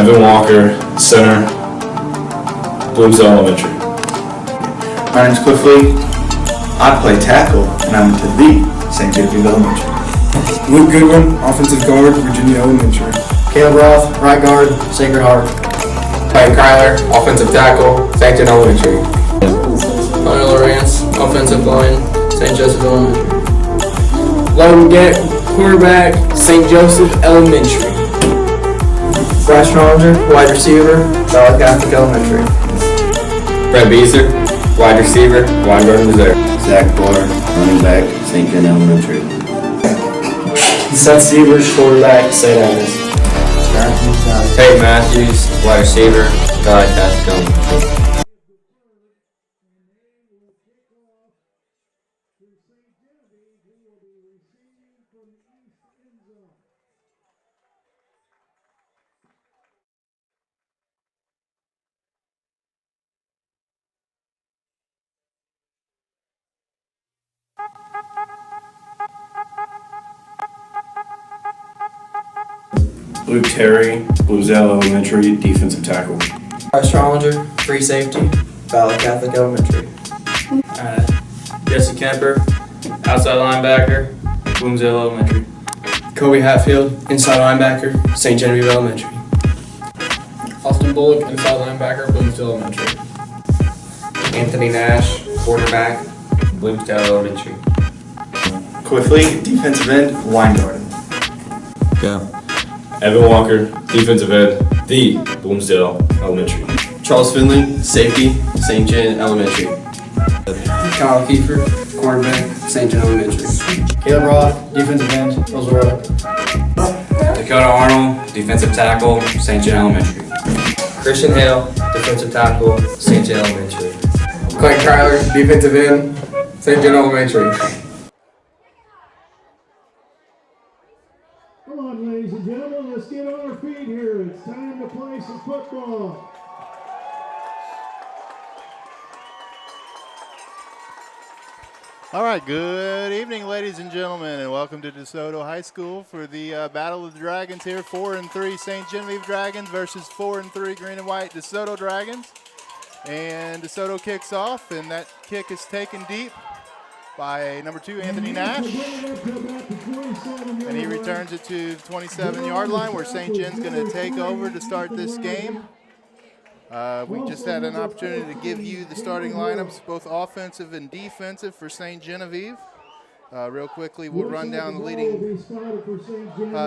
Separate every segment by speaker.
Speaker 1: Evan Walker, center, Bloomsdale Elementary.
Speaker 2: My name's Cliffley. I play tackle, and I'm to the St. Genevieve Elementary.
Speaker 3: Luke Goodwin, offensive guard, Virginia Elementary.
Speaker 4: Caleb Roth, right guard, Sacred Heart.
Speaker 5: Mike Kyler, offensive tackle, St. John Elementary.
Speaker 6: Connor Lawrence, offensive line, St. Joseph Elementary.
Speaker 4: Logan Gett, quarterback, St. Joseph Elementary. Bryce Rollinger, wide receiver, Valley Catholic Elementary.
Speaker 5: Brett Beezer, wide receiver, Weingarten Reserve.
Speaker 7: Zach Boyer, running back, St. John Elementary.
Speaker 4: Seth Sievers, quarterback, St. Agnes.
Speaker 5: Peyton Matthews, wide receiver, Valley Catholic Elementary.
Speaker 1: Luke Terry, Bloomsdale Elementary, defensive tackle.
Speaker 4: Bryce Rollinger, free safety, Valley Catholic Elementary.
Speaker 6: Jesse Kemper, outside linebacker, Bloomsdale Elementary.
Speaker 4: Kobe Hatfield, inside linebacker, St. Genevieve Elementary.
Speaker 6: Austin Bullock, inside linebacker, Bloomsdale Elementary.
Speaker 5: Anthony Nash, quarterback, Bloomsdale Elementary.
Speaker 2: Cliffley, defensive end, Weingarten.
Speaker 5: Go.
Speaker 1: Evan Walker, defensive end, the Bloomsdale Elementary.
Speaker 5: Charles Finley, safety, St. John Elementary.
Speaker 4: Kyle Kiefer, quarterback, St. John Elementary. Caleb Roth, defensive end, Roswell.
Speaker 5: Dakota Arnold, defensive tackle, St. John Elementary. Christian Hale, defensive tackle, St. John Elementary.
Speaker 4: Clint Kyler, defensive end, St. John Elementary.
Speaker 8: Come on, ladies and gentlemen, let's get on our feet here. It's time to play some football.
Speaker 9: All right, good evening, ladies and gentlemen, and welcome to DeSoto High School for the Battle of the Dragons here. 4-3 St. Genevieve Dragons versus 4-3 Green and White DeSoto Dragons. And DeSoto kicks off, and that kick is taken deep by number 2, Anthony Nash. And he returns it to the 27-yard line where St. Gen's going to take over to start this game. We just had an opportunity to give you the starting lineups, both offensive and defensive for St. Genevieve. Real quickly, we'll run down the leading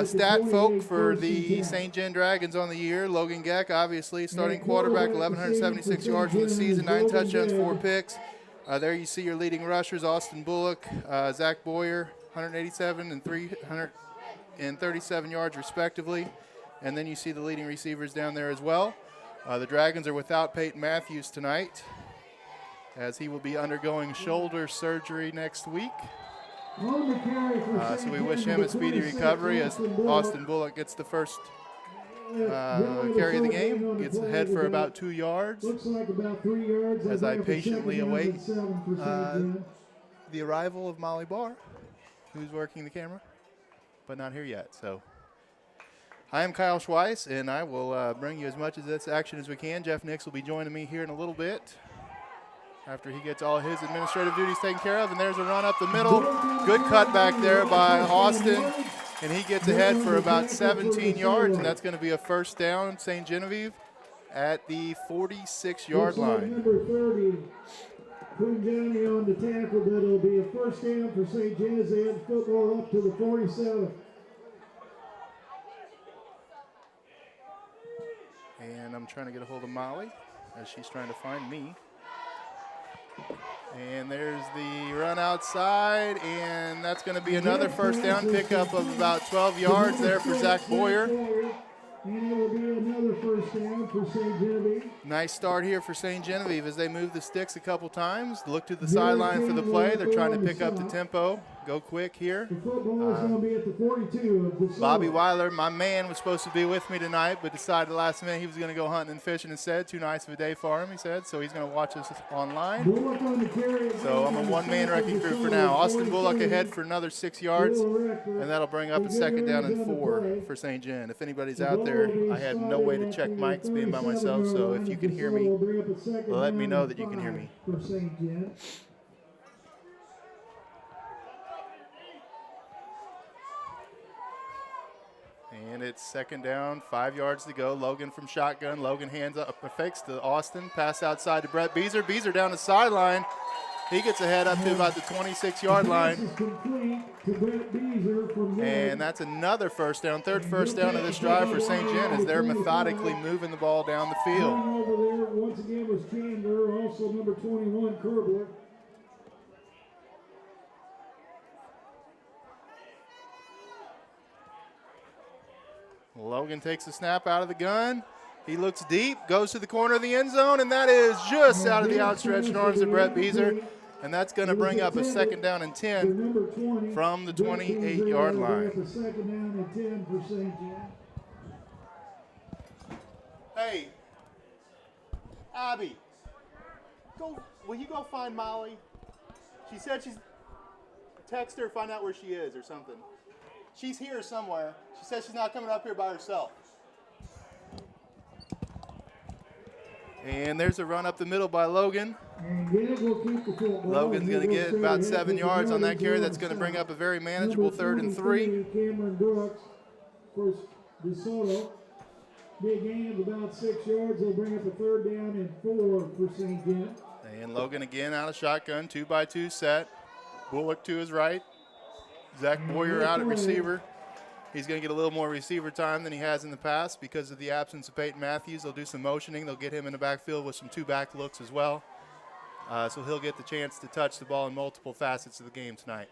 Speaker 9: stat folk for the St. Gen Dragons on the year. Logan Geck, obviously, starting quarterback, 1,176 yards in the season, 9 touchdowns, 4 picks. There you see your leading rushers, Austin Bullock, Zach Boyer, 187 and 337 yards respectively. And then you see the leading receivers down there as well. The Dragons are without Peyton Matthews tonight, as he will be undergoing shoulder surgery next week. So we wish him a speedy recovery as Austin Bullock gets the first carry of the game, gets ahead for about 2 yards, as I patiently await the arrival of Molly Barr, who's working the camera, but not here yet. So I am Kyle Schweiss, and I will bring you as much of this action as we can. Jeff Nix will be joining me here in a little bit after he gets all his administrative duties taken care of. And there's a run up the middle. Good cut back there by Austin, and he gets ahead for about 17 yards, and that's going to be a first down, St. Genevieve, at the 46-yard line.
Speaker 8: Number 30, Punjani on the tackle, but it'll be a first down for St. Genevieve football up to the 47.
Speaker 9: And I'm trying to get a hold of Molly as she's trying to find me. And there's the run outside, and that's going to be another first down pickup of about 12 yards there for Zach Boyer.
Speaker 8: And it will be another first down for St. Genevieve.
Speaker 9: Nice start here for St. Genevieve as they move the sticks a couple times. Look to the sideline for the play. They're trying to pick up the tempo go quick here.
Speaker 8: The football is going to be at the 42 of the
Speaker 9: Bobby Weiler, my man, was supposed to be with me tonight, but decided last minute he was going to go hunting and fishing instead. Too nice of a day for him, he said, so he's going to watch us online. So I'm a one-man wrecking crew for now. Austin Bullock ahead for another 6 yards, and that'll bring up a 2nd down and 4 for St. John. If anybody's out there, I had no way to check mics being by myself, so if you can hear me, let me know that you can hear me. And it's 2nd down, 5 yards to go. Logan from shotgun. Logan hands up, fakes to Austin. Pass outside to Brett Beezer. Beezer down the sideline. He gets ahead up to about the 26-yard line. And that's another 1st down, 3rd 1st down of this drive for St. John as they're methodically moving the ball down the field.
Speaker 8: Over there, once again, was Chandler, also number 21, Kerbler.
Speaker 9: Logan takes the snap out of the gun. He looks deep, goes to the corner of the end zone, and that is just out of the outstretched arms of Brett Beezer. And that's going to bring up a 2nd down and 10 from the 28-yard line. Hey, Abby, will you go find Molly? She said text her, find out where she is or something. She's here somewhere. She says she's not coming up here by herself. And there's a run up the middle by Logan. Logan's going to get about 7 yards on that carry. That's going to bring up a very manageable 3rd and 3.
Speaker 8: Cameron Brooks, of course, DeSoto. Big gain of about 6 yards. They'll bring up a 3rd down and 4 for St. John.
Speaker 9: And Logan again out of shotgun, 2-by-2 set. Bullock to his right. Zach Boyer out at receiver. He's going to get a little more receiver time than he has in the past because of the absence of Peyton Matthews. They'll do some motioning. They'll get him in the backfield with some 2-back looks as well. So he'll get the chance to touch the ball in multiple facets of the game tonight.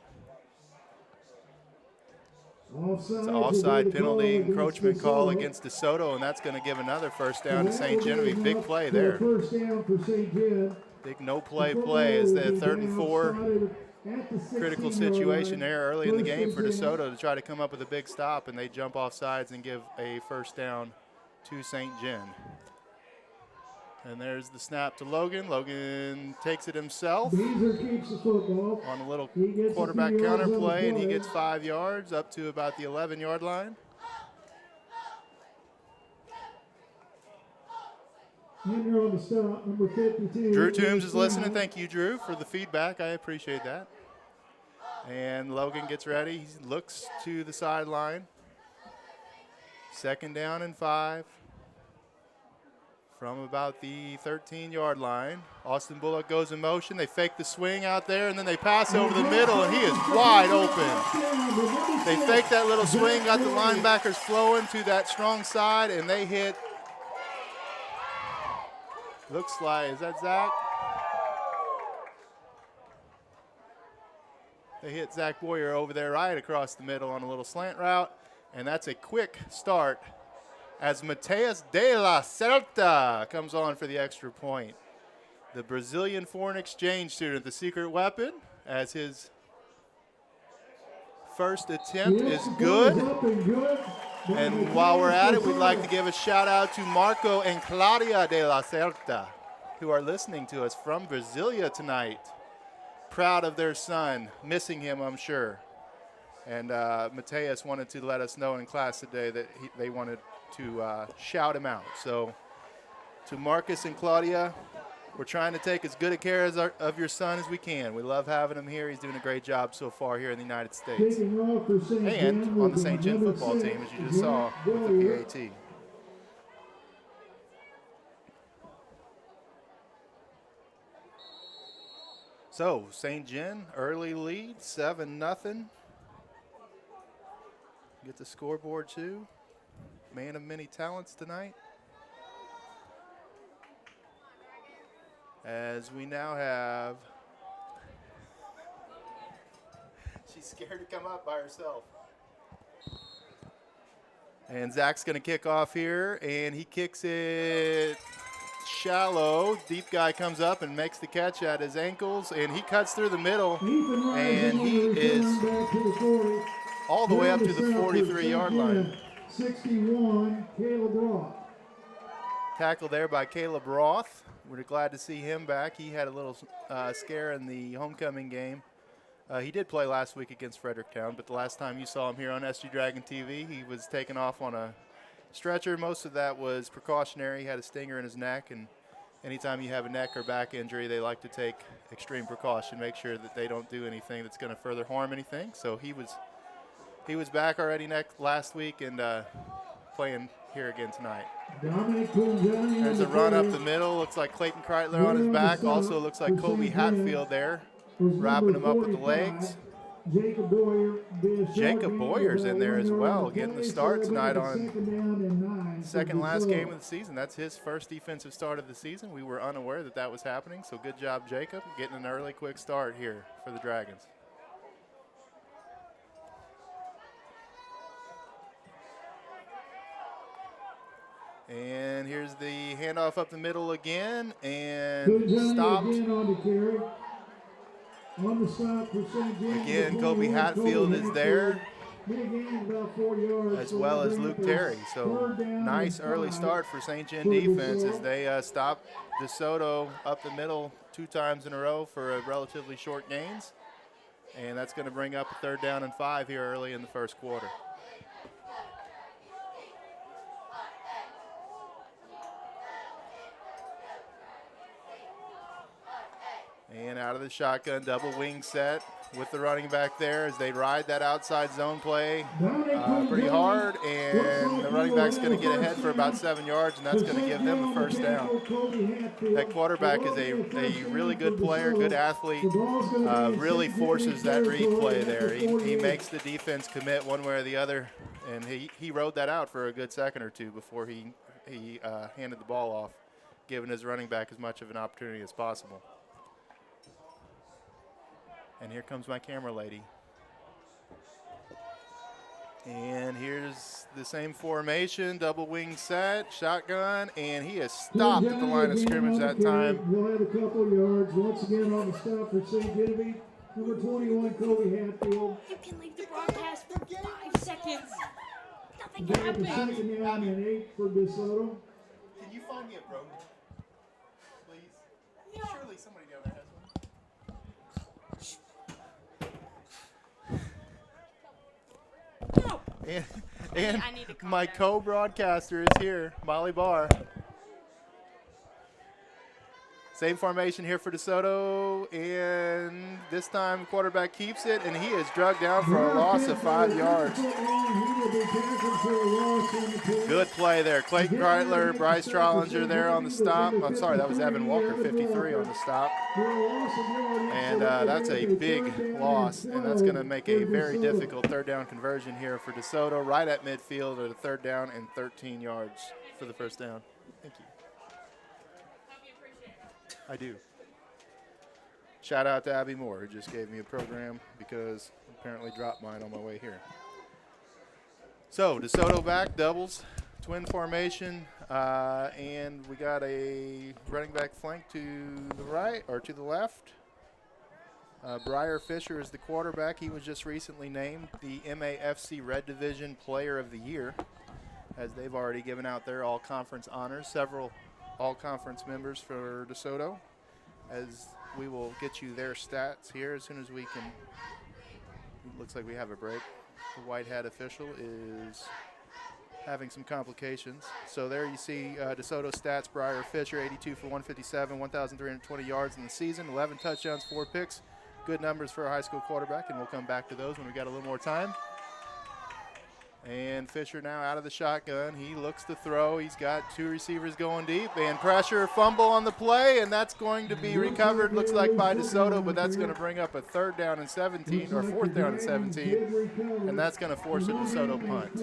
Speaker 9: It's an offside penalty encroachment call against DeSoto, and that's going to give another 1st down to St. Genevieve. Big play there.
Speaker 8: First down for St. John.
Speaker 9: Big no-play is the 3rd and 4. Critical situation there early in the game for DeSoto to try to come up with a big stop, and they jump off sides and give a 1st down to St. John. And there's the snap to Logan. Logan takes it himself on a little quarterback counter play, and he gets 5 yards up to about the 11-yard line.
Speaker 8: On the stop, number 52.
Speaker 9: Drew Toombs is listening. Thank you, Drew, for the feedback. I appreciate that. And Logan gets ready. He looks to the sideline. 2nd down and 5 from about the 13-yard line. Austin Bullock goes in motion. They fake the swing out there, and then they pass over the middle, and he is wide open. They fake that little swing, got the linebackers flowing to that strong side, and they hit. Looks like, is that Zach? They hit Zach Boyer over there right across the middle on a little slant route, and that's a quick start as Mateus de la Certa comes on for the extra point. The Brazilian foreign exchange student, the secret weapon, as his first attempt is good. And while we're at it, we'd like to give a shout out to Marco and Claudia de la Certa, who are listening to us from Brasilia tonight. Proud of their son, missing him, I'm sure. And Mateus wanted to let us know in class today that they wanted to shout him out. So to Marcus and Claudia, we're trying to take as good a care of your son as we can. We love having him here. He's doing a great job so far here in the United States. And on the St. John football team, as you just saw with the PAT. So, St. John, early lead, 7-0. Get the scoreboard too. Man of many talents tonight. As we now have, she's scared to come up by herself. And Zach's going to kick off here, and he kicks it shallow. Deep guy comes up and makes the catch at his ankles, and he cuts through the middle,
Speaker 8: Ethan
Speaker 9: and
Speaker 8: Rising
Speaker 9: he
Speaker 8: on the
Speaker 9: is
Speaker 8: return back to the 40.
Speaker 9: all the way up to
Speaker 8: Down
Speaker 9: the
Speaker 8: south for
Speaker 9: 43-yard
Speaker 8: St.
Speaker 9: line.
Speaker 8: Jen, 61, Caleb Roth.
Speaker 9: Tackle there by Caleb Roth. We're glad to see him back. He had a little scare in the homecoming game. He did play last week against Fredericktown, but the last time you saw him here on SG Dragon TV, he was taken off on a stretcher. Most of that was precautionary. He had a stinger in his neck, and anytime you have a neck or back injury, they like to take extreme precaution, make sure that they don't do anything that's going to further harm anything. So he was back already last week and playing here again tonight. There's a run up the middle. Looks like Clayton Kreitler on his back. Also looks like Kobe Hatfield there, wrapping him up with the legs. Jacob Boyer's in there as well, getting the start tonight on second last game of the season. That's his first defensive start of the season. We were unaware that that was happening, so good job, Jacob, getting an early quick start here for the Dragons. And here's the handoff up the middle again, and stopped. Again, Kobe Hatfield is there, as well as Luke Terry. So nice early start for St. John defense as they stop DeSoto up the middle 2 times in a row for a relatively short gains. And that's going to bring up a 3rd down and 5 here early in the first quarter. And out of the shotgun, double wing set with the running back there as they ride that outside zone play pretty hard. And the running back's going to get ahead for about 7 yards, and that's going to give them the first down. That quarterback is a really good player, good athlete, really forces that replay there. He makes the defense commit one way or the other, and he rode that out for a good second or two before he handed the ball off, giving his running back as much of an opportunity as possible. And here comes my camera lady. And here's the same formation, double wing set, shotgun, and he is stopped at the line of scrimmage that time.
Speaker 8: We'll have a couple of yards. Once again on the stop for St. Genevieve. Number 21, Kobe Hatfield.
Speaker 10: You can leave the broadcast for 5 seconds. Nothing can
Speaker 8: Back to
Speaker 10: happen.
Speaker 8: 2nd down and 8 for DeSoto.
Speaker 9: Can you find me a program, please? Surely somebody down there has one. And my co-broadcaster is here, Molly Barr. Same formation here for DeSoto, and this time quarterback keeps it, and he is drugged down for a loss of 5 yards. Good play there. Clayton Kreitler, Bryce Trollinger there on the stop. I'm sorry, that was Evan Walker, 53 on the stop. And that's a big loss, and that's going to make a very difficult 3rd down conversion here for DeSoto, right at midfield at a 3rd down and 13 yards for the first down. Thank you. I do. Shout out to Abby Moore, who just gave me a program because apparently dropped mine on my way here. So DeSoto back, doubles, twin formation, and we got a running back flank to the right or to the left. Briar Fisher is the quarterback. He was just recently named the MAFC Red Division Player of the Year, as they've already given out their all-conference honors. Several all-conference members for DeSoto, as we will get you their stats here as soon as we can. It looks like we have a break. The white hat official is having some complications. So there you see DeSoto stats. Briar Fisher, 82 for 157, 1,320 yards in the season, 11 touchdowns, 4 picks. Good numbers for a high school quarterback, and we'll come back to those when we got a little more time. And Fisher now out of the shotgun. He looks to throw. He's got 2 receivers going deep. And pressure, fumble on the play, and that's going to be recovered, looks like, by DeSoto, but that's going to bring up a 3rd down and 17, or 4th down and 17, and that's going to force a DeSoto punt.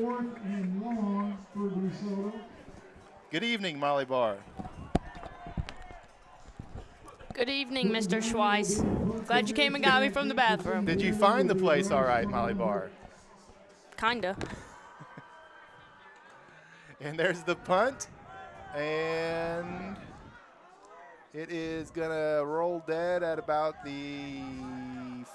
Speaker 9: Good evening, Molly Barr.
Speaker 10: Good evening, Mr. Schweiss. Glad you came and got me from the bathroom.
Speaker 9: Did you find the place all right, Molly Barr?
Speaker 10: Kinda.
Speaker 9: And there's the punt, and It is going to roll dead at about the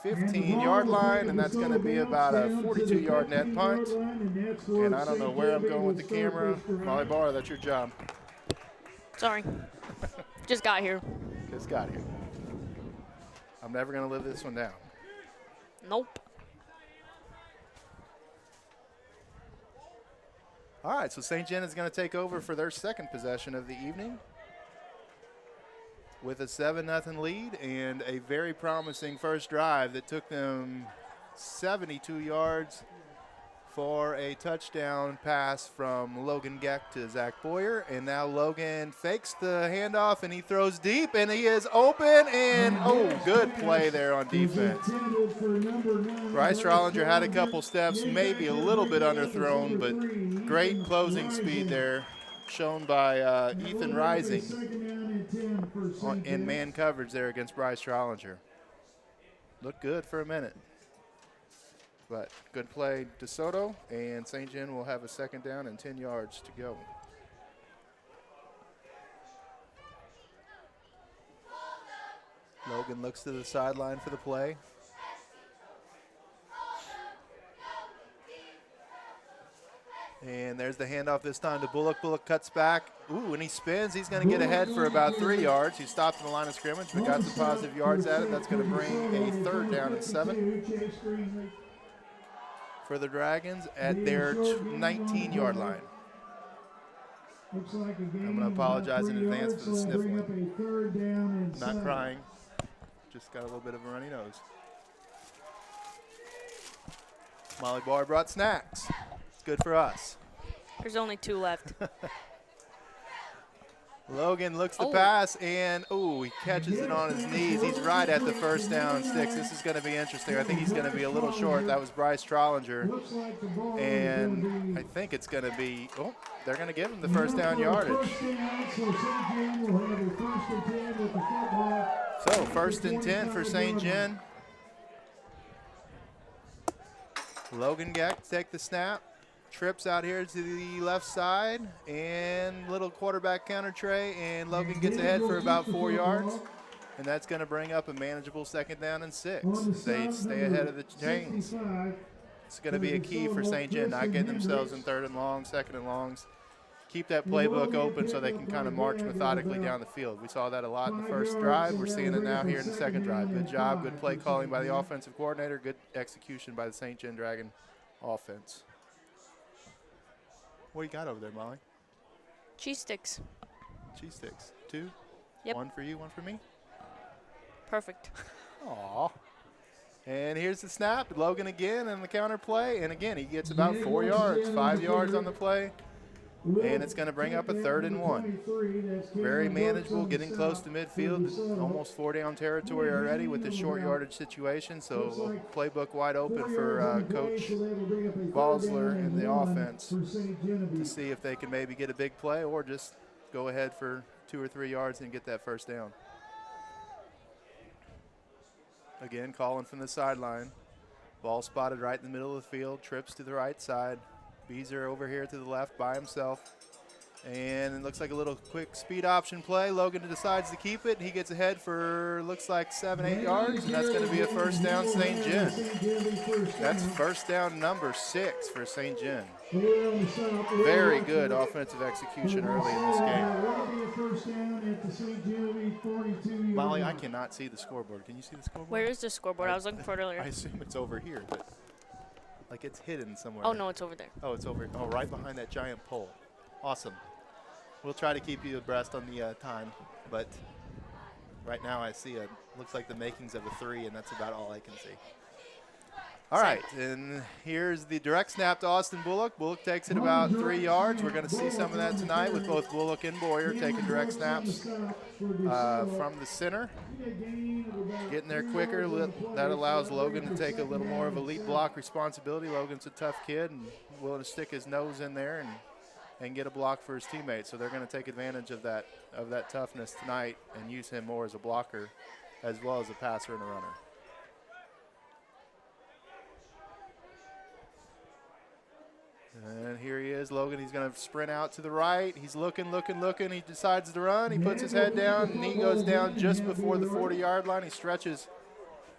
Speaker 9: 15-yard line, and that's going to be about a 42-yard net punt. And I don't know where I'm going with the camera. Molly Barr, that's your job.
Speaker 10: Sorry. Just got here.
Speaker 9: Just got here. I'm never going to live this one down.
Speaker 10: Nope.
Speaker 9: All right, so St. John is going to take over for their second possession of the evening with a 7-0 lead and a very promising first drive that took them 72 yards for a touchdown pass from Logan Geck to Zach Boyer. And now Logan fakes the handoff, and he throws deep, and he is open, and, good play there on defense. Bryce Rollinger had a couple steps, maybe a little bit underthrown, but great closing speed there shown by Ethan Rising in man coverage there against Bryce Rollinger. Looked good for a minute. But good play, DeSoto, and St. John will have a second down and 10 yards to go. Logan looks to the sideline for the play. And there's the handoff this time to Bullock. Bullock cuts back. Ooh, and he spins. He's going to get ahead for about 3 yards. He stopped in the line of scrimmage, but got some positive yards at it. That's going to bring a third down and 7 for the Dragons at their 19-yard line. I'm going to apologize in advance for the sniffling. Not crying, just got a little bit of a runny nose. Molly Barr brought snacks. It's good for us.
Speaker 10: There's only 2 left.
Speaker 9: Logan looks to pass, and, he catches it on his knees. He's right at the first down sticks. This is going to be interesting. I think he's going to be a little short. That was Bryce Trollinger. And I think it's going to be, they're going to give him the first down yardage. So, first and 10 for St. John. Logan Geck take the snap. Trips out here to the left side, and little quarterback counter tray, and Logan gets ahead for about 4 yards, and that's going to bring up a manageable second down and 6. They stay ahead of the chains. It's going to be a key for St. John, not getting themselves in third and long, second and longs. Keep that playbook open so they can kind of march methodically down the field. We saw that a lot in the first drive. We're seeing it now here in the second drive. Good job, good play calling by the offensive coordinator, good execution by the St. John Dragon offense. What do you got over there, Molly?
Speaker 10: Cheese sticks.
Speaker 9: Cheese sticks. 2?
Speaker 10: Yep.
Speaker 9: 1 for you, 1 for me?
Speaker 10: Perfect.
Speaker 9: Aw. And here's the snap. Logan again and the counter play. And again, he gets about 4 yards, 5 yards on the play. And it's going to bring up a 3rd and 1. Very manageable, getting close to midfield. Almost 4-down territory already with the short yardage situation. So playbook wide open for Coach Balsler and the offense to see if they can maybe get a big play or just go ahead for 2 or 3 yards and get that first down. Again, calling from the sideline. Ball spotted right in the middle of the field. Trips to the right side. Beezer over here to the left by himself. And it looks like a little quick speed option play. Logan decides to keep it. He gets ahead for, looks like 7-8 yards, and that's going to be a first down St. John. That's first down number 6 for St. John. Very good offensive execution early in this game. Molly, I cannot see the scoreboard. Can you see the scoreboard?
Speaker 10: Where is the scoreboard? I was looking for it earlier.
Speaker 9: I assume it's over here, but like it's hidden somewhere.
Speaker 10: Oh, no, it's over there.
Speaker 9: Oh, it's over. Oh, right behind that giant pole. Awesome. We'll try to keep you abreast on the time, but right now I see looks like the makings of a 3, and that's about all I can see. All right, and here's the direct snap to Austin Bullock. Bullock takes it about 3 yards. We're going to see some of that tonight with both Bullock and Boyer taking direct snaps from the center. Getting there quicker. That allows Logan to take a little more of a lead block responsibility. Logan's a tough kid and willing to stick his nose in there and get a block for his teammates. So they're going to take advantage of that toughness tonight and use him more as a blocker as well as a passer and a runner. And here he is, Logan. He's going to sprint out to the right. He's looking. He decides to run. He puts his head down, and he goes down just before the 40-yard line. He stretches,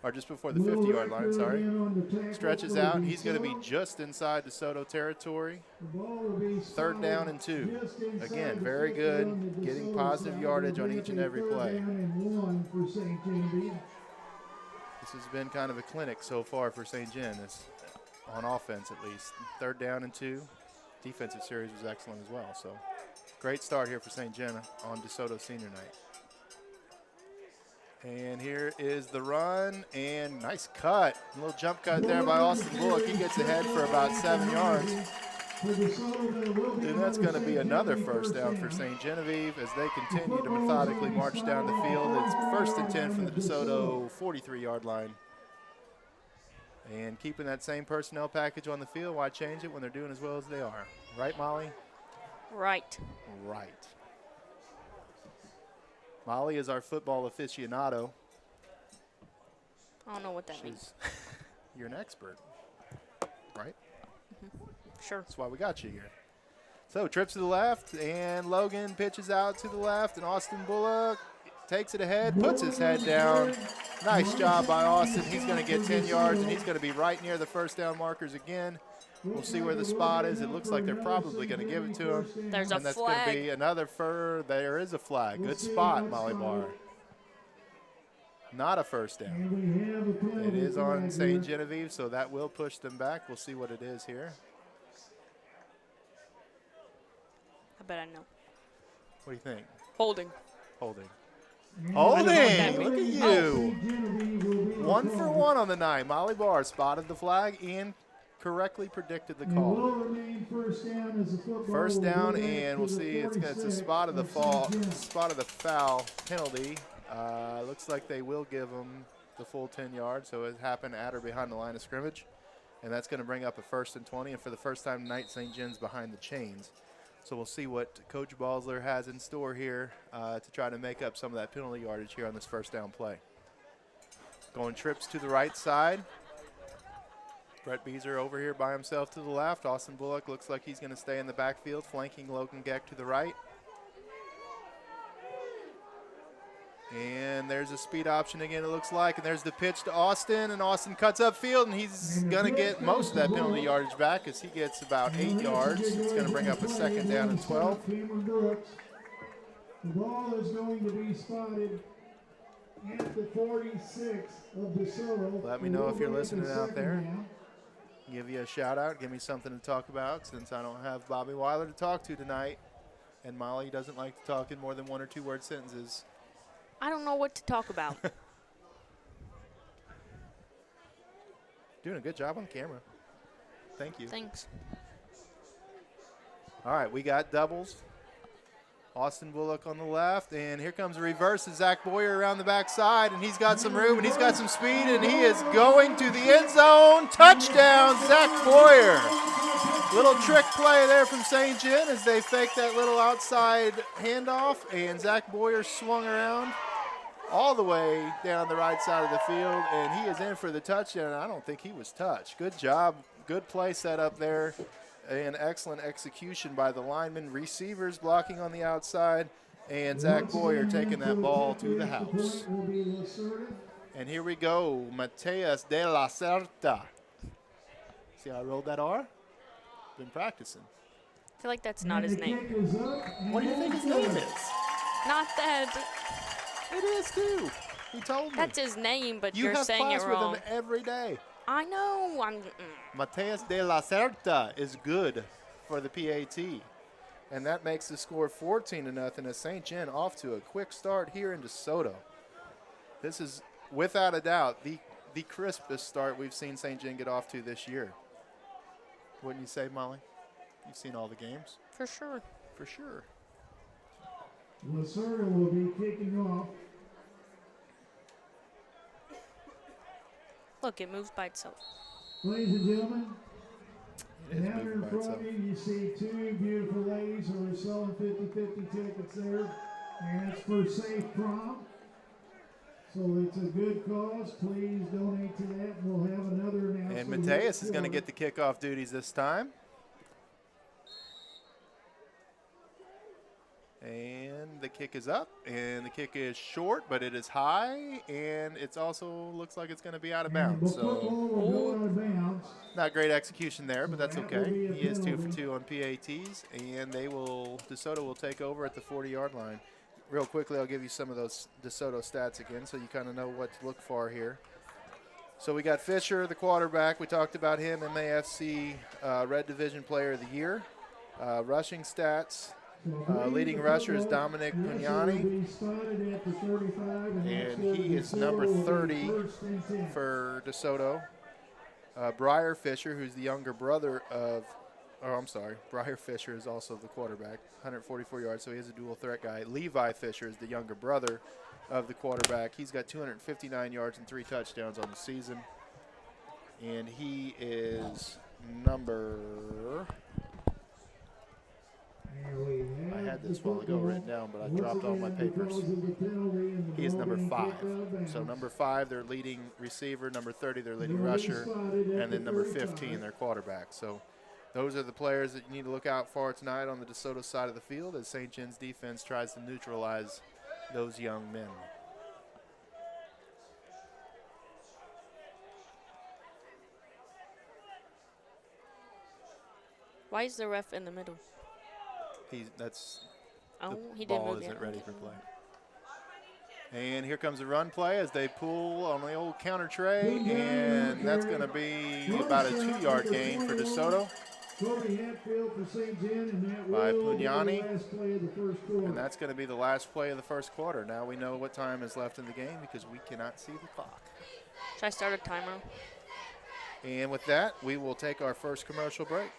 Speaker 9: or just before the 50-yard line, sorry. Stretches out, and he's going to be just inside DeSoto territory. 3rd down and 2. Again, very good, getting positive yardage on each and every play. This has been kind of a clinic so far for St. Gen, on offense at least. 3rd down and 2. Defensive series was excellent as well. So great start here for St. Gen on DeSoto senior night. And here is the run, and nice cut. A little jump cut there by Austin Bullock. He gets ahead for about 7 yards. And that's going to be another 1st down for St. Genevieve as they continue to methodically march down the field. It's 1st and 10 from the DeSoto 43-yard line. And keeping that same personnel package on the field, why change it when they're doing as well as they are? Right, Molly?
Speaker 10: Right.
Speaker 9: Right. Molly is our football aficionado.
Speaker 10: I don't know what that means.
Speaker 9: You're an expert, right?
Speaker 10: Sure.
Speaker 9: That's why we got you here. So trips to the left, and Logan pitches out to the left, and Austin Bullock takes it ahead, puts his head down. Nice job by Austin. He's going to get 10 yards, and he's going to be right near the 1st down markers again. We'll see where the spot is. It looks like they're probably going to give it to him.
Speaker 10: There's
Speaker 9: and
Speaker 10: a
Speaker 9: that's
Speaker 10: flag.
Speaker 9: going to be another there is a flag. Good spot, Molly Barr. Not a 1st down. It is on St. Genevieve, so that will push them back. We'll see what it is here.
Speaker 10: I bet I know.
Speaker 9: What do you think?
Speaker 10: Holding.
Speaker 9: Holding.
Speaker 10: Holding!
Speaker 9: Look at you. 1 for 1 on the night. Molly Barr spotted the flag and correctly predicted the call. 1st down, and we'll see it's a spot of the foul penalty. Looks like they will give them the full 10 yards, so it happened at or behind the line of scrimmage. And that's going to bring up a 1st and 20, and for the first time tonight, St. Gen's behind the chains. So we'll see what Coach Balsler has in store here to try to make up some of that penalty yardage here on this 1st down play. Going trips to the right side. Brett Beezer over here by himself to the left. Austin Bullock looks like he's going to stay in the backfield, flanking Logan Geck to the right. And there's a speed option again, it looks like. And there's the pitch to Austin, and Austin cuts upfield, and he's going to get most of that penalty yardage back as he gets about 8 yards. It's going to bring up a 2nd down and 12.
Speaker 8: The ball is going to be spotted at the 46 of DeSoto.
Speaker 9: Let me know if you're listening out there. Give you a shout out, give me something to talk about since I don't have Bobby Weiler to talk to tonight. And Molly doesn't like to talk in more than 1 or 2 word sentences.
Speaker 10: I don't know what to talk about.
Speaker 9: Doing a good job on camera. Thank you.
Speaker 10: Thanks.
Speaker 9: All right, we got doubles. Austin Bullock on the left, and here comes a reverse to Zach Boyer around the backside, and he's got some room, and he's got some speed, and he is going to the end zone. Touchdown, Zach Boyer. Little trick play there from St. Gen as they fake that little outside handoff, and Zach Boyer swung around all the way down the right side of the field, and he is in for the touchdown. I don't think he was touched. Good job, good play set up there, and excellent execution by the linemen. Receivers blocking on the outside, and Zach Boyer taking that ball to the house. And here we go, Mateus de la Certa. See how I rolled that R? Been practicing.
Speaker 10: I feel like that's not his name.
Speaker 9: What do you think his name is?
Speaker 10: Not that.
Speaker 9: It is too. He told me.
Speaker 10: That's his name, but
Speaker 9: You
Speaker 10: you're
Speaker 9: have
Speaker 10: saying it
Speaker 9: class
Speaker 10: wrong.
Speaker 9: with him every day.
Speaker 10: I know.
Speaker 9: Mateus de la Certa is good for the PAT. And that makes the score 14-0 as St. Gen off to a quick start here in DeSoto. This is, without a doubt, the crispest start we've seen St. Gen get off to this year. Wouldn't you say, Molly? You've seen all the games?
Speaker 10: For sure.
Speaker 9: For sure.
Speaker 8: Lacerda will be kicking off.
Speaker 10: Look, it moves by itself.
Speaker 8: Ladies and gentlemen,
Speaker 9: It is
Speaker 8: down
Speaker 9: moving
Speaker 8: in
Speaker 9: by
Speaker 8: front
Speaker 9: itself.
Speaker 8: of you, you see 2 beautiful ladies who are selling 50-50 tickets there, and it's for Safe Prom. So it's a good cause. Please donate to that. We'll have another announcement.
Speaker 9: And Mateus is going to get the kickoff duties this time. And the kick is up, and the kick is short, but it is high, and it's also looks like it's going to be out of bounds. So not great execution there, but that's okay. He is 2 for 2 on PATs, and DeSoto will take over at the 40-yard line. Real quickly, I'll give you some of those DeSoto stats again so you kind of know what to look for here. So we got Fisher, the quarterback. We talked about him, MAFC Red Division Player of the Year. Rushing stats. Leading rusher is Dominic Pugnani, and he is number 30 for DeSoto. Briar Fisher, who's the younger brother of, Briar Fisher is also the quarterback, 144 yards, so he is a dual threat guy. Levi Fisher is the younger brother of the quarterback. He's got 259 yards and 3 touchdowns on the season, and he is number... I had this while ago written down, but I dropped all my papers. He is number 5. So number 5, their leading receiver. Number 30, their leading rusher. And then number 15, their quarterback. So those are the players that you need to look out for tonight on the DeSoto side of the field as St. John's defense tries to neutralize those young men.
Speaker 10: Why is the ref in the middle? He didn't
Speaker 9: ball
Speaker 10: move
Speaker 9: isn't
Speaker 10: yet.
Speaker 9: ready for play. And here comes a run play as they pull on the old counter tray, and that's going to be about a 2-yard gain for DeSoto by Pugnani, and that's going to be the last play of the first quarter. Now we know what time is left in the game because we cannot see the clock.
Speaker 10: Should I start a timer?
Speaker 9: And with that, we will take our first commercial break.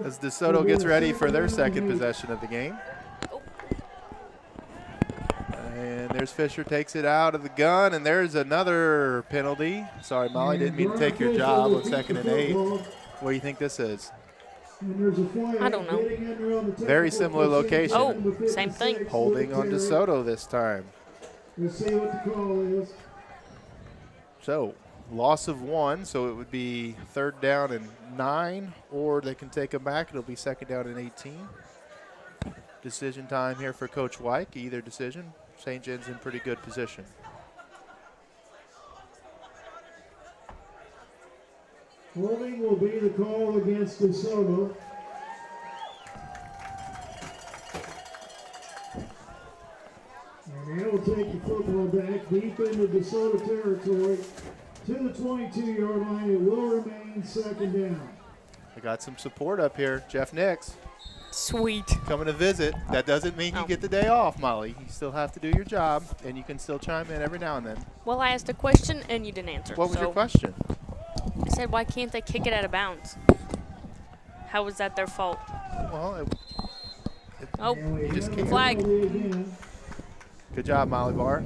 Speaker 9: As DeSoto gets ready for their second possession of the game. And there's Fisher, takes it out of the gun, and there's another penalty. Sorry, Molly, didn't mean to take your job on 2nd and 8. What do you think this is?
Speaker 10: I don't know.
Speaker 9: Very similar location.
Speaker 10: Oh, same thing.
Speaker 9: Holding on DeSoto this time.
Speaker 8: Let's see what the call is.
Speaker 9: So, loss of 1, so it would be 3rd down and 9, or they can take them back. It'll be 2nd down and 18. Decision time here for Coach Wyke. Either decision. St. John's in pretty good position.
Speaker 8: Holding will be the call against DeSoto. And that will take the football back deep into DeSoto territory to the 22-yard line. It will remain 2nd down.
Speaker 9: I got some support up here. Jeff Nix.
Speaker 10: Sweet.
Speaker 9: Coming to visit. That doesn't mean you get the day off, Molly. You still have to do your job, and you can still chime in every now and then.
Speaker 10: Well, I asked a question and you didn't answer.
Speaker 9: What was your question?
Speaker 10: I said, why can't they kick it out of bounds? How was that their fault?
Speaker 9: Well,
Speaker 10: Oh,
Speaker 9: just can't.
Speaker 10: flag.
Speaker 9: Good job, Molly Barr.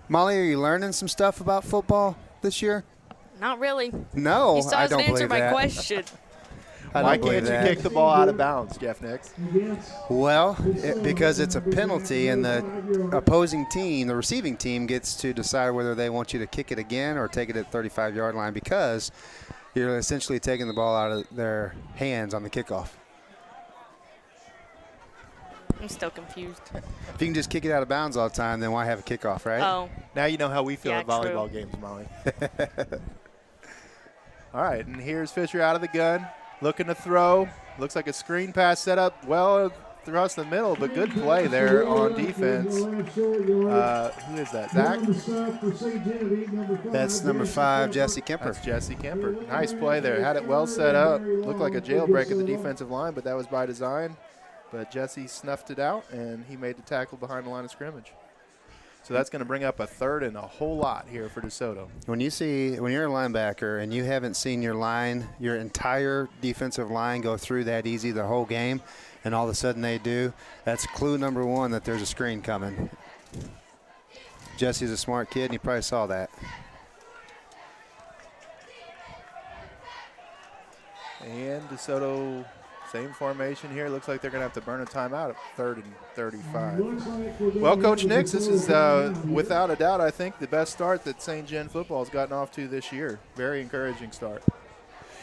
Speaker 11: Molly, are you learning some stuff about football this year?
Speaker 10: Not really.
Speaker 11: No,
Speaker 10: You still
Speaker 11: I
Speaker 10: hasn't
Speaker 11: don't
Speaker 10: answered
Speaker 11: believe
Speaker 10: my
Speaker 11: that.
Speaker 10: question.
Speaker 9: Why can't you kick the ball out of bounds, Jeff Nix?
Speaker 11: Well, because it's a penalty, and the opposing team, the receiving team, gets to decide whether they want you to kick it again or take it at the 35-yard line, because you're essentially taking the ball out of their hands on the kickoff.
Speaker 10: I'm still confused.
Speaker 11: If you can just kick it out of bounds all the time, then why have a kickoff, right?
Speaker 10: Oh.
Speaker 9: Now you know how we feel
Speaker 10: Yeah,
Speaker 9: at volleyball
Speaker 10: true.
Speaker 9: games, Molly. All right, and here's Fisher out of the gun, looking to throw. Looks like a screen pass set up well across the middle, but good play there on defense. Who is that, Zach?
Speaker 11: That's number 5, Jesse Kemper.
Speaker 9: That's Jesse Kemper. Nice play there. Had it well set up. Looked like a jailbreak at the defensive line, but that was by design. But Jesse snuffed it out, and he made the tackle behind the line of scrimmage. So that's going to bring up a third and a whole lot here for DeSoto.
Speaker 11: When you're a linebacker and you haven't seen your entire defensive line go through that easy the whole game, and all of a sudden they do, that's clue number 1 that there's a screen coming. Jesse's a smart kid, and he probably saw that.
Speaker 9: And DeSoto, same formation here. Looks like they're going to have to burn a timeout at 3rd and 35. Well, Coach Nix, this is without a doubt, I think, the best start that St. John football has gotten off to this year. Very encouraging start.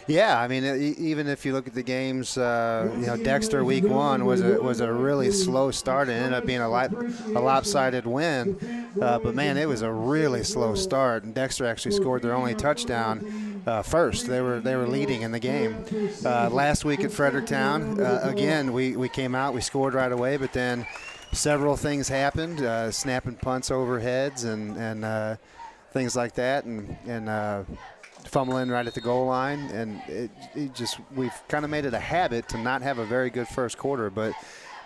Speaker 11: Yeah, I mean, even if you look at the games, Dexter week 1 was a really slow start and ended up being a lopsided win. But man, it was a really slow start, and Dexter actually scored their only touchdown first. They were leading in the game. Last week at Fredericktown, again we came out, we scored right away, but then several things happened, snapping punts over heads and things like that, and fumbling right at the goal line, and we've kind of made it a habit to not have a very good first quarter, but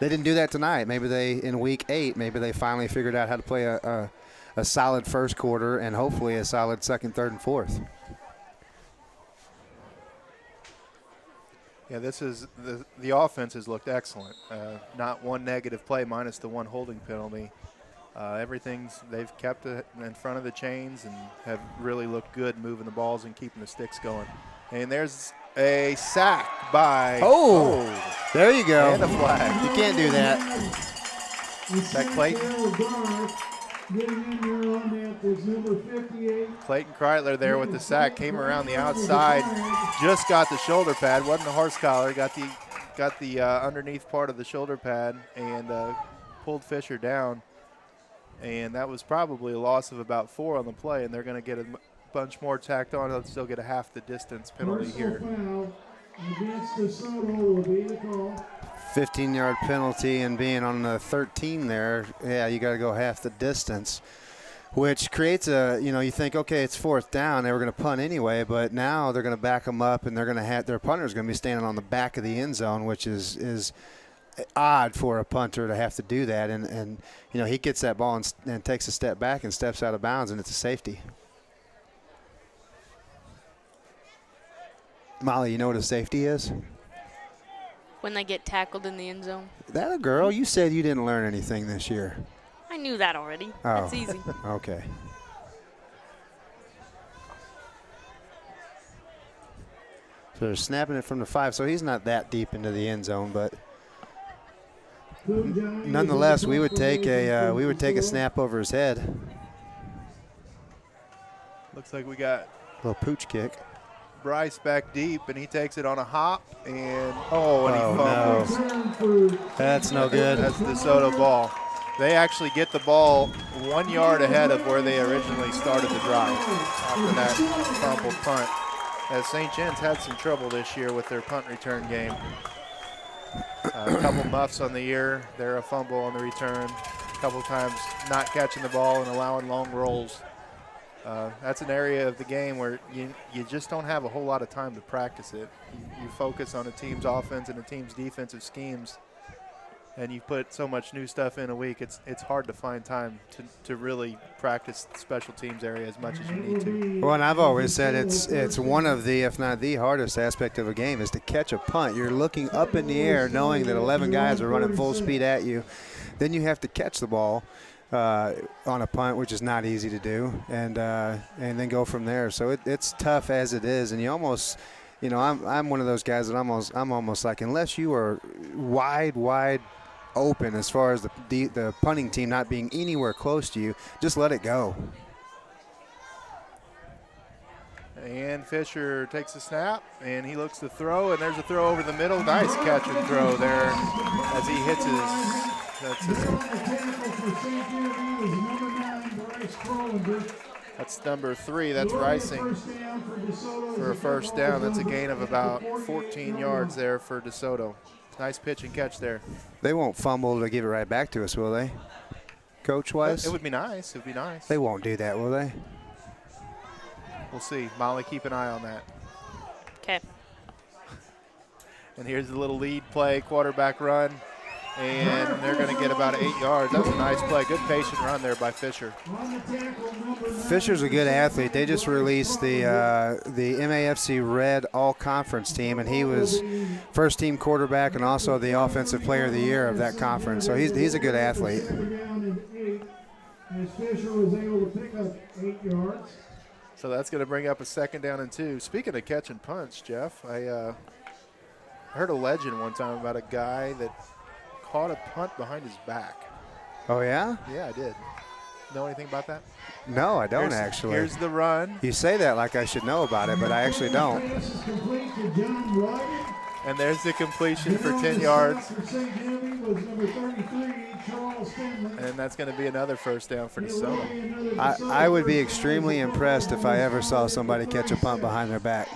Speaker 11: they didn't do that tonight. Maybe in week 8, maybe they finally figured out how to play a solid first quarter and hopefully a solid second, third, and fourth.
Speaker 9: Yeah, this is the offense has looked excellent. Not one negative play minus the one holding penalty. They've kept it in front of the chains and have really looked good moving the balls and keeping the sticks going. And there's a sack by.
Speaker 11: Oh, there you go.
Speaker 9: And a flag.
Speaker 11: You can't do that.
Speaker 9: Is that Clayton? Clayton Kreitler there with the sack, came around the outside, just got the shoulder pad, wasn't a horse collar, got the underneath part of the shoulder pad and pulled Fisher down. And that was probably a loss of about 4 on the play, and they're going to get a bunch more tacked on. They'll still get a half the distance penalty here.
Speaker 11: 15-yard penalty and being on the 13 there, yeah, you got to go half the distance, which creates you think, okay, it's 4th down. They were going to punt anyway, but now they're going to back them up, and they're going to have their punter's going to be standing on the back of the end zone, which is odd for a punter to have to do that, and he gets that ball and takes a step back and steps out of bounds, and it's a safety. Molly, you know what a safety is?
Speaker 10: When they get tackled in the end zone.
Speaker 11: That a girl? You said you didn't learn anything this year.
Speaker 10: I knew that already.
Speaker 11: Oh.
Speaker 10: That's easy.
Speaker 11: Okay. So they're snapping it from the 5, so he's not that deep into the end zone, but nonetheless, we would take a snap over his head.
Speaker 9: Looks like we got
Speaker 11: A little pooch kick.
Speaker 9: Bryce back deep, and he takes it on a hop, and he fumbles.
Speaker 11: No. That's no good.
Speaker 9: That's the DeSoto ball. They actually get the ball 1 yard ahead of where they originally started the drive after that fumbled punt. As St. John's had some trouble this year with their punt return game. A couple muffs on the year. They're a fumble on the return. A couple times not catching the ball and allowing long rolls. That's an area of the game where you just don't have a whole lot of time to practice it. You focus on a team's offense and a team's defensive schemes, and you put so much new stuff in a week, it's hard to find time to really practice the special teams area as much as you need to.
Speaker 11: Well, and I've always said it's one of the, if not the hardest aspect of a game is to catch a punt. You're looking up in the air knowing that 11 guys are running full speed at you. Then you have to catch the ball on a punt, which is not easy to do, and then go from there. So it's tough as it is, and you almost, I'm one of those guys that I'm almost like, unless you are wide open as far as the punting team not being anywhere close to you, just let it go.
Speaker 9: And Fisher takes a snap, and he looks to throw, and there's a throw over the middle. Nice catch and throw there as he hits his That's number 3. That's Rising for a first down. That's a gain of about 14 yards there for DeSoto. Nice pitch and catch there.
Speaker 11: They won't fumble to give it right back to us, will they? Coach-wise?
Speaker 9: It would be nice. It would be nice.
Speaker 11: They won't do that, will they?
Speaker 9: We'll see. Molly, keep an eye on that.
Speaker 10: Okay.
Speaker 9: And here's the little lead play, quarterback run. And they're going to get about 8 yards. That was a nice play. Good patient run there by Fisher.
Speaker 11: Fisher's a good athlete. They just released the MAFC Red All-Conference team, and he was first-team quarterback and also the Offensive Player of the Year of that conference. So he's a good athlete.
Speaker 8: Fisher was able to pick up 8 yards.
Speaker 9: So that's going to bring up a 2nd down and 2. Speaking of catch and punch, Jeff, I heard a legend one time about a guy that caught a punt behind his back.
Speaker 11: Oh, yeah?
Speaker 9: Yeah, I did. Know anything about that?
Speaker 11: No, I don't actually.
Speaker 9: Here's the run.
Speaker 11: You say that like I should know about it, but I actually don't.
Speaker 9: And there's the completion for 10 yards. And that's going to be another first down for DeSoto.
Speaker 11: I would be extremely impressed if I ever saw somebody catch a punt behind their back.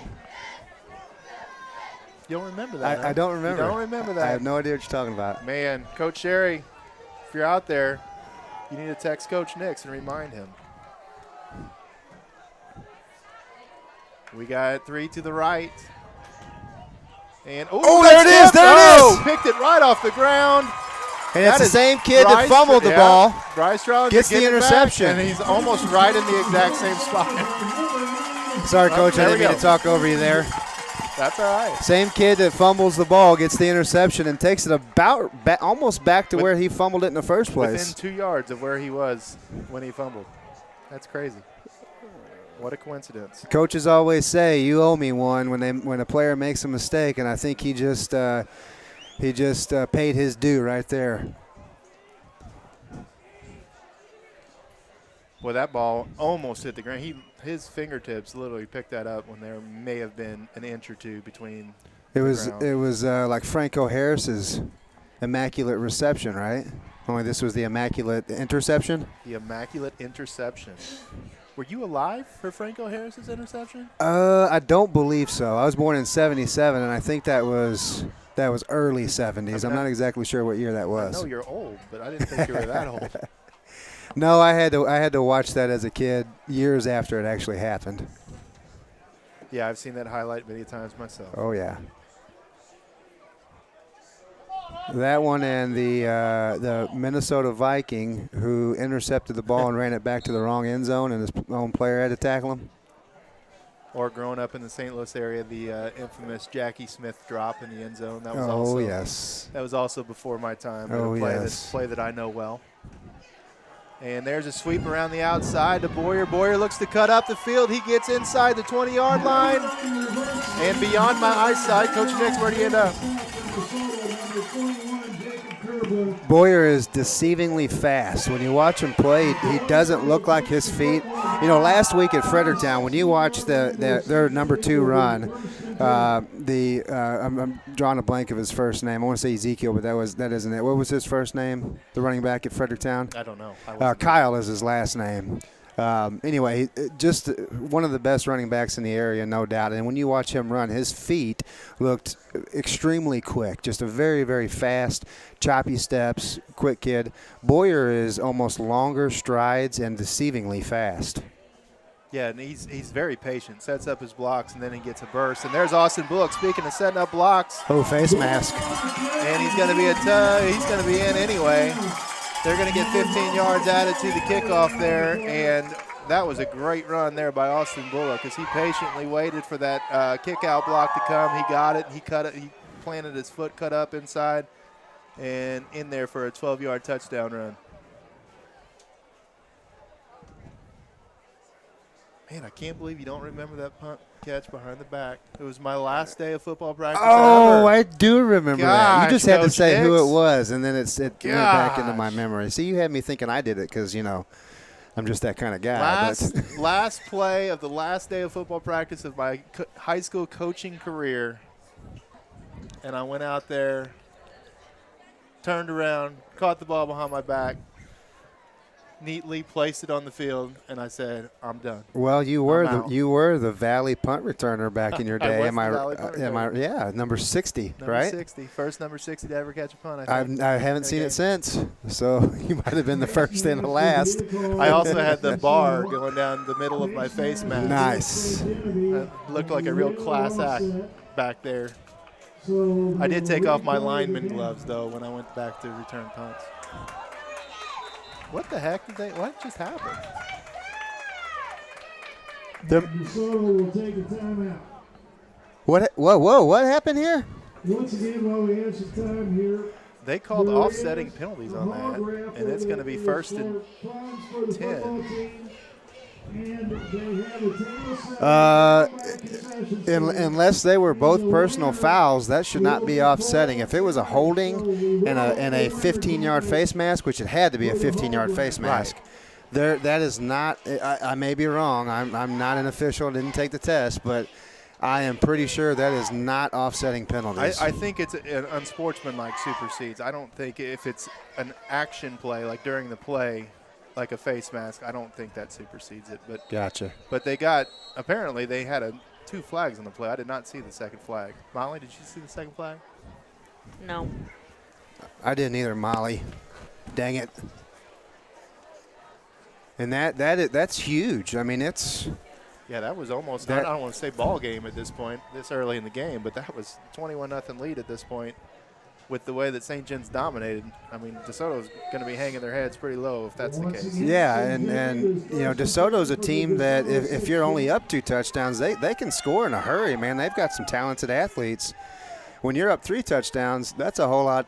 Speaker 9: You don't remember that, huh?
Speaker 11: I don't remember.
Speaker 9: You don't remember that.
Speaker 11: I have no idea what you're talking about.
Speaker 9: Man, Coach Sherry, if you're out there, you need to text Coach Nix and remind him. We got 3 to the right. And
Speaker 11: there it is! There it is!
Speaker 9: Picked it right off the ground.
Speaker 11: And it's the same kid that fumbled the ball.
Speaker 9: Bryce Strong
Speaker 11: gets the interception.
Speaker 9: And he's almost right in the exact same spot.
Speaker 11: Sorry, Coach, I didn't mean to talk over you there.
Speaker 9: That's all right.
Speaker 11: Same kid that fumbles the ball gets the interception and takes it almost back to where he fumbled it in the first place.
Speaker 9: Within 2 yards of where he was when he fumbled. That's crazy. What a coincidence.
Speaker 11: Coaches always say, "You owe me one" when a player makes a mistake, and I think he just paid his due right there.
Speaker 9: Well, that ball almost hit the ground. His fingertips literally picked that up when there may have been an inch or two between.
Speaker 11: It was like Franco Harris's immaculate reception, right? Only this was the immaculate interception.
Speaker 9: The immaculate interception. Were you alive for Franco Harris's interception?
Speaker 11: I don't believe so. I was born in '77, and I think that was early '70s. I'm not exactly sure what year that was.
Speaker 9: I know you're old, but I didn't think you were that old.
Speaker 11: No, I had to watch that as a kid years after it actually happened.
Speaker 9: Yeah, I've seen that highlight many times myself.
Speaker 11: Oh yeah. That one and the Minnesota Viking who intercepted the ball and ran it back to the wrong end zone, and his own player had to tackle him.
Speaker 9: Or growing up in the St. Louis area, the infamous Jackie Smith drop in the end zone. That was
Speaker 11: yes.
Speaker 9: That was also before my time.
Speaker 11: Oh,
Speaker 9: yes. Play that I know well. And there's a sweep around the outside to Boyer. Boyer looks to cut up the field. He gets inside the 20-yard line. And beyond my eyesight, Coach Nix, where do you end up?
Speaker 11: Boyer is deceivingly fast. When you watch him play, he doesn't look like his feet. You know, last week at Fredericktown, when you watch their number 2 run, I'm drawing a blank of his first name. I want to say Ezekiel, but that isn't it. What was his first name? The running back at Fredericktown?
Speaker 9: I don't know.
Speaker 11: Kyle is his last name. Anyway, just one of the best running backs in the area, no doubt. And when you watch him run, his feet looked extremely quick. Just a very, very fast, choppy steps, quick kid. Boyer is almost longer strides and deceivingly fast.
Speaker 9: Yeah, and he's very patient. Sets up his blocks, and then he gets a burst. And there's Austin Bullock. Speaking of setting up blocks.
Speaker 11: Oh, face mask.
Speaker 9: And he's going to be in anyway. They're going to get 15 yards added to the kickoff there, and that was a great run there by Austin Bullock as he patiently waited for that kick-out block to come. He got it. He cut it. He planted his foot, cut up inside, and in there for a 12-yard touchdown run. Man, I can't believe you don't remember that punt catch behind the back. It was my last day of football practice ever.
Speaker 11: I do remember that. You just had to
Speaker 9: Coach
Speaker 11: say who
Speaker 9: Nix.
Speaker 11: it was, and then it went back into my memory. See, you had me thinking I did it because, you know, I'm just that kind of guy.
Speaker 9: Last play of the last day of football practice of my high school coaching career, and I went out there, turned around, caught the ball behind my back, neatly placed it on the field, and I said, I'm done.
Speaker 11: Well, you were the Valley punt returner back in your day.
Speaker 9: I was the Valley punt returner.
Speaker 11: Yeah, number 60,
Speaker 9: number
Speaker 11: right?
Speaker 9: 60, first number 60 to ever catch a punt, I think.
Speaker 11: I haven't seen it since, so you might have been the first and the last.
Speaker 9: I also had the bar going down the middle of my face mask.
Speaker 11: Nice.
Speaker 9: I looked like a real class act back there. I did take off my lineman gloves, though, when I went back to return punts. What the heck what just happened?
Speaker 8: DeSoto will take a timeout.
Speaker 11: What happened here?
Speaker 8: Once again, while we have some time here,
Speaker 9: They called offsetting penalties on that, and it's going to be first and 10.
Speaker 11: Unless they were both personal fouls, that should not be offsetting. If it was a holding and a 15-yard face mask, which it had to be a 15-yard face mask, that is not. I may be wrong. I'm not an official. Didn't take the test, but I am pretty sure that is not offsetting penalties.
Speaker 9: I think it's an unsportsmanlike supersedes. I don't think if it's an action play, like during the play, like a face mask, I don't think that supersedes it. But
Speaker 11: gotcha.
Speaker 9: But apparently they had 2 flags on the play. I did not see the second flag. Molly, did you see the second flag?
Speaker 10: No.
Speaker 11: I didn't either, Molly. Dang it. And that's huge. I mean, it's.
Speaker 9: Yeah, that was almost, I don't want to say ball game at this point, this early in the game, but that was 21-0 lead at this point with the way that St. John's dominated. I mean, DeSoto's going to be hanging their heads pretty low if that's the case.
Speaker 11: Yeah, and DeSoto's a team that if you're only up 2 touchdowns, they can score in a hurry, man. They've got some talented athletes. When you're up 3 touchdowns, that's a whole lot,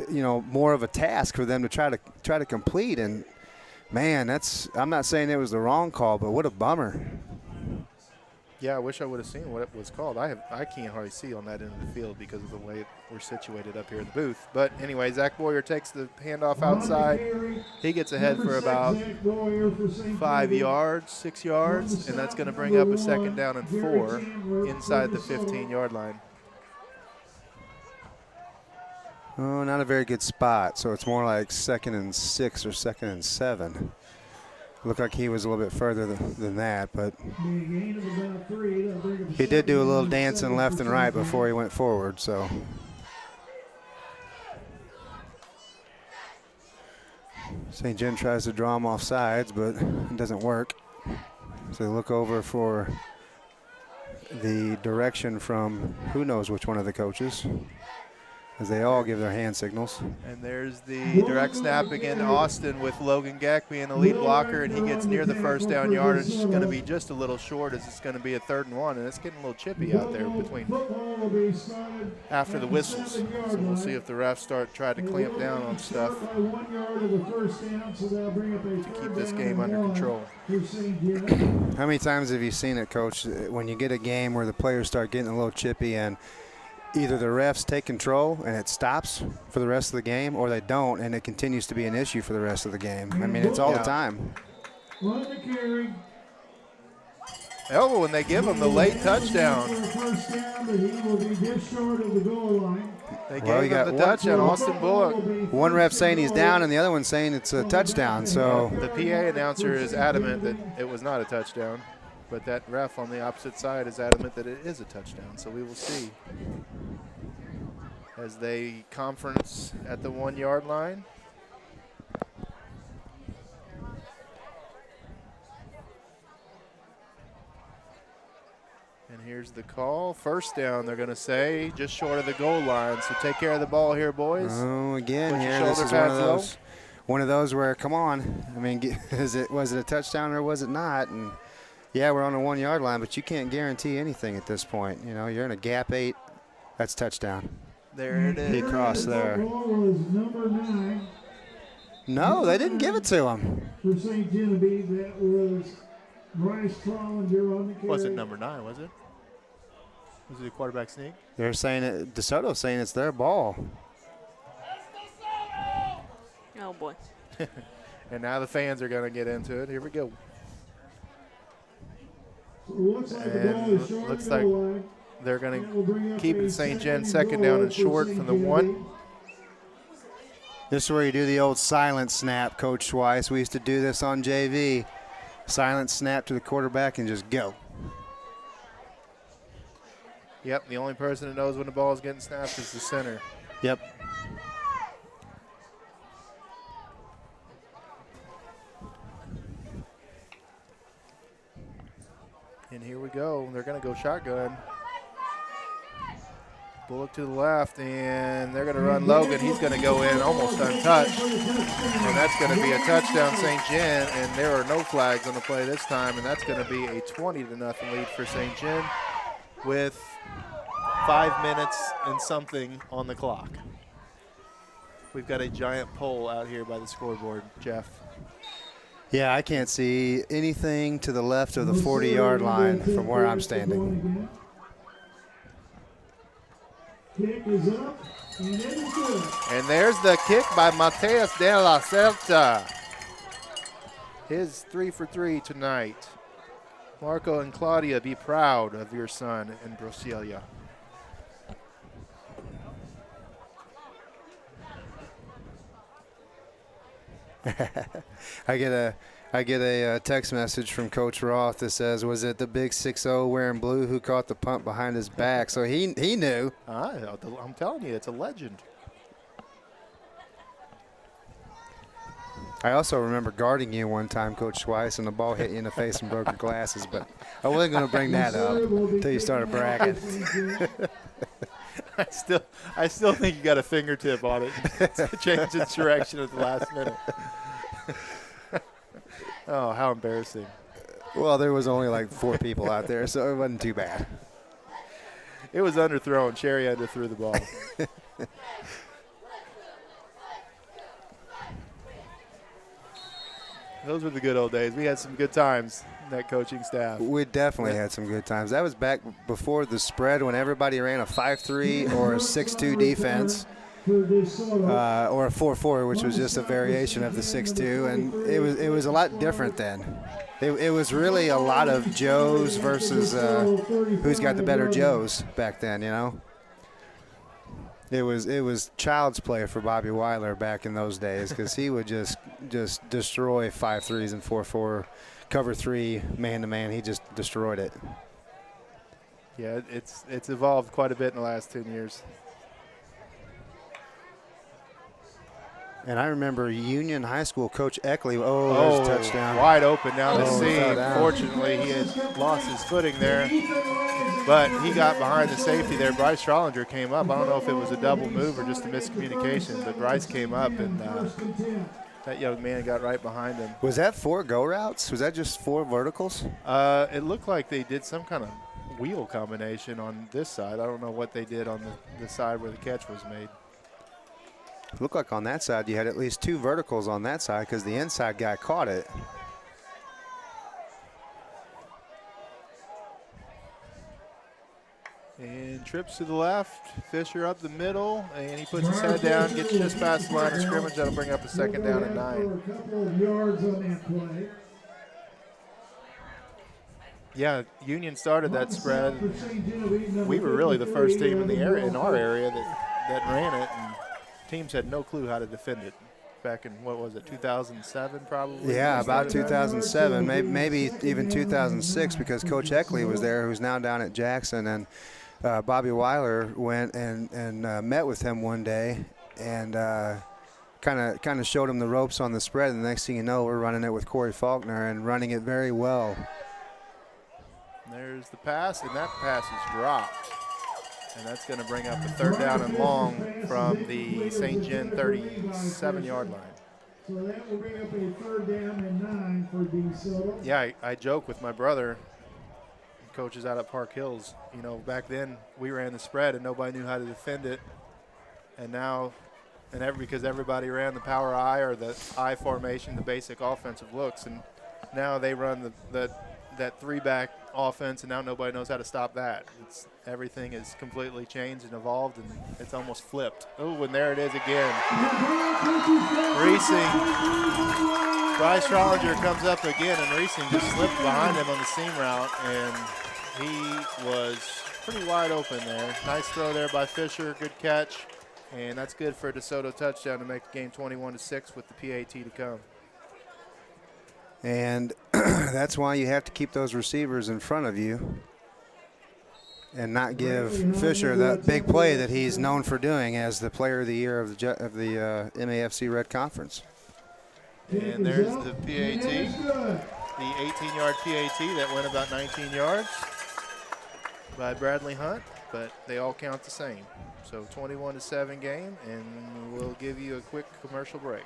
Speaker 11: more of a task for them to try to complete. And, man, I'm not saying it was the wrong call, but what a bummer.
Speaker 9: Yeah, I wish I would have seen what it was called. I can't hardly see on that end of the field because of the way we're situated up here in the booth. But anyway, Zach Boyer takes the handoff outside. He gets ahead for about 5 yards, 6 yards, and that's going to bring up a second down and 4 inside the 15-yard line.
Speaker 11: Oh, not a very good spot. So it's more like 2nd and 6 or 2nd and 7. Looked like he was a little bit further than that, but he did do a little dancing left and right before he went forward. So St. John tries to draw him off sides, but it doesn't work. So they look over for the direction from who knows which one of the coaches, as they all give their hand signals.
Speaker 9: And there's the direct snap again to Austin with Logan Gack being the lead blocker, and he gets near the first down yardage. It's going to be just a little short as it's going to be a 3rd and 1, and it's getting a little chippy out there after the whistles. So we'll see if the refs try to clamp down on stuff to keep this game under control.
Speaker 11: How many times have you seen it, Coach, when you get a game where the players start getting a little chippy and either the refs take control and it stops for the rest of the game, or they don't and it continues to be an issue for the rest of the game? I mean, it's all the time.
Speaker 9: Oh, when they give him the late touchdown. They gave him the touchdown, Austin Bullock.
Speaker 11: One ref saying he's down and the other one saying it's a touchdown. So
Speaker 9: the PA announcer is adamant that it was not a touchdown. But that ref on the opposite side is adamant that it is a touchdown. So we will see as they conference at the 1-yard line. And here's the call. First down, they're going to say, just short of the goal line. So take care of the ball here, boys.
Speaker 11: Oh, again, here, this is one of those where, come on. I mean, was it a touchdown or was it not? And yeah, we're on the 1-yard line, but you can't guarantee anything at this point. You know, you're in a gap 8. That's touchdown.
Speaker 9: There it is.
Speaker 11: He crossed there. No, they didn't give it to him.
Speaker 8: For St. Genevieve, that was Bryce Trollinger on the carry.
Speaker 9: Was it number 9, was it? Was it a quarterback sneak?
Speaker 11: They're saying it. DeSoto's saying it's their ball.
Speaker 10: Oh, boy.
Speaker 9: And now the fans are going to get into it. Here we go.
Speaker 8: Looks
Speaker 9: like they're going to keep it St. John 2nd down and short from the 1.
Speaker 11: This is where you do the old silent snap, Coach Schweiss. We used to do this on JV. Silent snap to the quarterback and just go.
Speaker 9: Yep, the only person that knows when the ball is getting snapped is the center.
Speaker 11: Yep.
Speaker 9: And here we go. They're going to go shotgun. Bullock to the left, and they're going to run Logan. He's going to go in almost untouched. And that's going to be a touchdown, St. John. And there are no flags on the play this time, and that's going to be a 20-0 lead for St. John with 5 minutes and something on the clock. We've got a giant pole out here by the scoreboard, Jeff.
Speaker 11: Yeah, I can't see anything to the left of the 40-yard line from where I'm standing.
Speaker 8: Kick is up, and it is good.
Speaker 9: And there's the kick by Mateus de la Celta. His 3 for 3 tonight. Marco and Claudia, be proud of your son in Brasilia.
Speaker 11: I get a text message from Coach Roth that says, was it the big 6'0" wearing blue who caught the punt behind his back? So he knew.
Speaker 9: I'm telling you, it's a legend.
Speaker 11: I also remember guarding you one time, Coach Schweiss, and the ball hit you in the face and broke your glasses, but I wasn't going to bring that up until you started bragging.
Speaker 9: I still think you got a fingertip on it to change its direction at the last minute. Oh, how embarrassing.
Speaker 11: Well, there was only like 4 people out there, so it wasn't too bad.
Speaker 9: It was underthrown. Sherry underthrew the ball. Those were the good old days. We had some good times, that coaching staff.
Speaker 11: We definitely had some good times. That was back before the spread when everybody ran a 5-3 or a 6-2 defense. Or a 4-4, which was just a variation of the 6-2, and it was a lot different then. It was really a lot of Joes versus who's got the better Joes back then, you know. It was child's play for Bobby Weiler back in those days because he would just destroy 5-3s and 4-4, cover 3 man to man. He just destroyed it.
Speaker 9: Yeah, it's evolved quite a bit in the last 10 years.
Speaker 11: And I remember Union High School Coach Eckley. There's a touchdown.
Speaker 9: Wide open down the seam. Fortunately, he had lost his footing there, but he got behind the safety there. Bryce Trollinger came up. I don't know if it was a double move or just a miscommunication, but Bryce came up, and that young man got right behind him.
Speaker 11: Was that 4 go routes? Was that just 4 verticals?
Speaker 9: It looked like they did some kind of wheel combination on this side. I don't know what they did on the side where the catch was made.
Speaker 11: Looked like on that side you had at least 2 verticals on that side because the inside guy caught it.
Speaker 9: And trips to the left, Fisher up the middle, and he puts his head down, gets just past the line of scrimmage. That'll bring up a 2nd down and 9.
Speaker 8: A couple of yards on that play.
Speaker 9: Yeah, Union started that spread. We were really the first team in our area that ran it, and teams had no clue how to defend it back in, what was it, 2007 probably?
Speaker 11: Yeah, about 2007, maybe even 2006 because Coach Eckley was there, who's now down at Jackson, and Bobby Weiler went and met with him one day and kind of showed him the ropes on the spread, and the next thing you know, we're running it with Corey Faulkner and running it very well.
Speaker 9: There's the pass, and that pass is dropped. And that's going to bring up a 3rd down and long from the St. John 37-yard line.
Speaker 8: So that will bring up a 3rd down and 9 for Desoto.
Speaker 9: Yeah, I joke with my brother, he coaches out at Park Hills. You know, back then we ran the spread and nobody knew how to defend it. And now, because everybody ran the power I or the I formation, the basic offensive looks, and now they run that 3-back offense, and now nobody knows how to stop that. Everything is completely changed and evolved, and it's almost flipped. Oh, and there it is again. Reesing. Bryce Trollinger comes up again, and Reesing just slipped behind him on the seam route, and he was pretty wide open there. Nice throw there by Fisher. Good catch. And that's good for a DeSoto touchdown to make the game 21-6 with the PAT to come.
Speaker 11: And that's why you have to keep those receivers in front of you and not give Fisher that big play that he's known for doing as the player of the year of the MAFC Red Conference.
Speaker 9: And there's the PAT, the 18-yard PAT that went about 19 yards by Bradley Hunt, but they all count the same. So 21-7 game, and we'll give you a quick commercial break.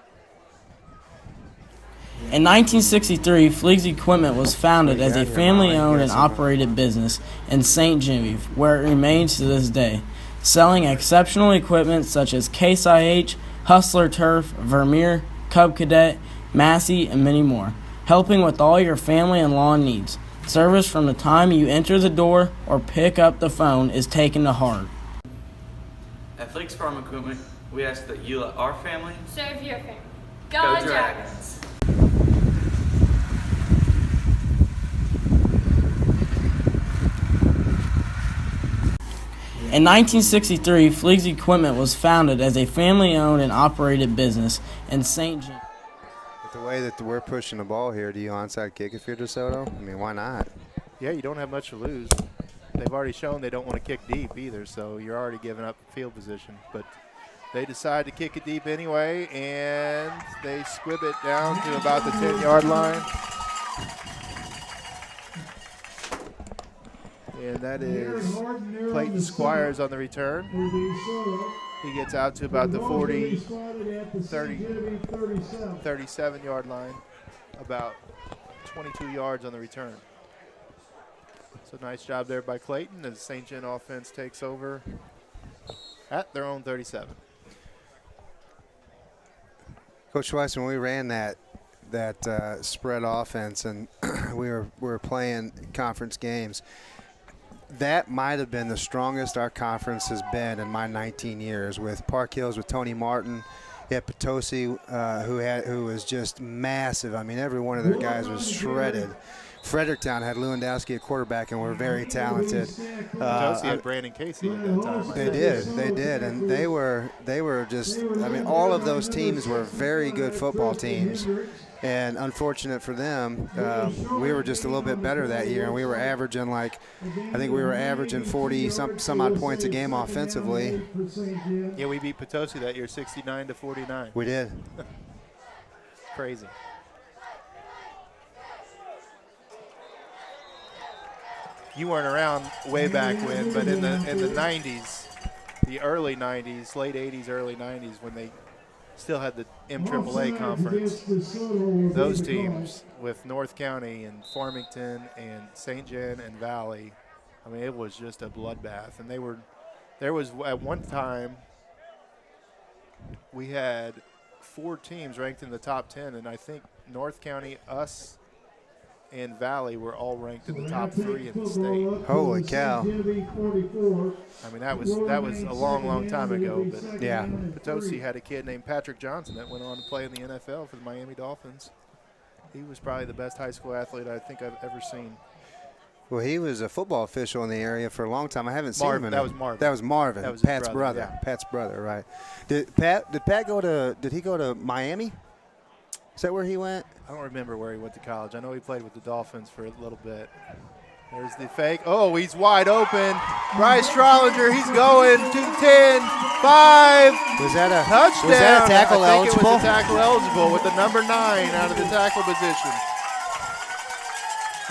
Speaker 12: In 1963, Fleeg's Equipment was founded as a family-owned and operated business in St. Genevieve, where it remains to this day, selling exceptional equipment such as Case IH, Hustler Turf, Vermeer, Cub Cadet, Massey, and many more, helping with all your family and lawn needs. Service from the time you enter the door or pick up the phone is taken to heart.
Speaker 6: At Fleek's Farm Equipment, we ask that you let our family
Speaker 10: Serve your family.
Speaker 6: go Dragons.
Speaker 12: In 1963, Fleeg's Equipment was founded as a family-owned and operated business in St. Genevieve.
Speaker 11: With the way that we're pushing the ball here, do you onside kick if you're DeSoto? I mean, why not?
Speaker 9: Yeah, you don't have much to lose. They've already shown they don't want to kick deep either, so you're already giving up field position. But they decide to kick it deep anyway, and they squib it down to about the 10-yard line. And that is Clayton Squires on the return. He gets out to about the 37-yard line, about 22 yards on the return. So nice job there by Clayton as St. Gen offense takes over at their own 37.
Speaker 11: Coach Weiss, when we ran that spread offense and we were playing conference games, that might have been the strongest our conference has been in my 19 years, with Park Hills with Tony Martin. You had Potosi, who was just massive. I mean, every one of their guys was shredded. Fredericktown had Lewandowski at quarterback and were very talented.
Speaker 9: Potosi had Brandon Casey at that time.
Speaker 11: They did, and they were just. I mean, all of those teams were very good football teams. And unfortunate for them, we were just a little bit better that year, and we were averaging 40 some odd points a game offensively.
Speaker 9: Yeah, we beat Potosi that year 69-49.
Speaker 11: We did.
Speaker 9: Crazy. You weren't around way back when, but in the 90s, the early 90s, late 80s, early 90s, when they still had the MAAA conference, those teams with North County and Farmington and St. Gen and Valley, I mean, it was just a bloodbath. And there was at one time we had 4 teams ranked in the top 10, and I think North County, us, and Valley were all ranked in the top 3 in the state.
Speaker 11: Holy cow.
Speaker 9: I mean, that was a long time ago. But
Speaker 11: yeah,
Speaker 9: Potosi had a kid named Patrick Johnson that went on to play in the NFL for the Miami Dolphins. He was probably the best high school athlete I think I've ever seen.
Speaker 11: Well, he was a football official in the area for a long time. I haven't seen him.
Speaker 9: That was Marvin.
Speaker 11: That was Marvin.
Speaker 9: That was
Speaker 11: Pat's
Speaker 9: his
Speaker 11: brother.
Speaker 9: yeah.
Speaker 11: Pat's brother, right? Did Pat go to? Did he go to Miami? Is that where he went?
Speaker 9: I don't remember where he went to college. I know he played with the Dolphins for a little bit. There's the fake. Oh, he's wide open. Bryce Trollinger, he's going to 10, 5.
Speaker 11: Was that a
Speaker 9: touchdown?
Speaker 11: Was that a tackle
Speaker 9: I think
Speaker 11: eligible?
Speaker 9: It was a tackle eligible with the number 9 out of the tackle position.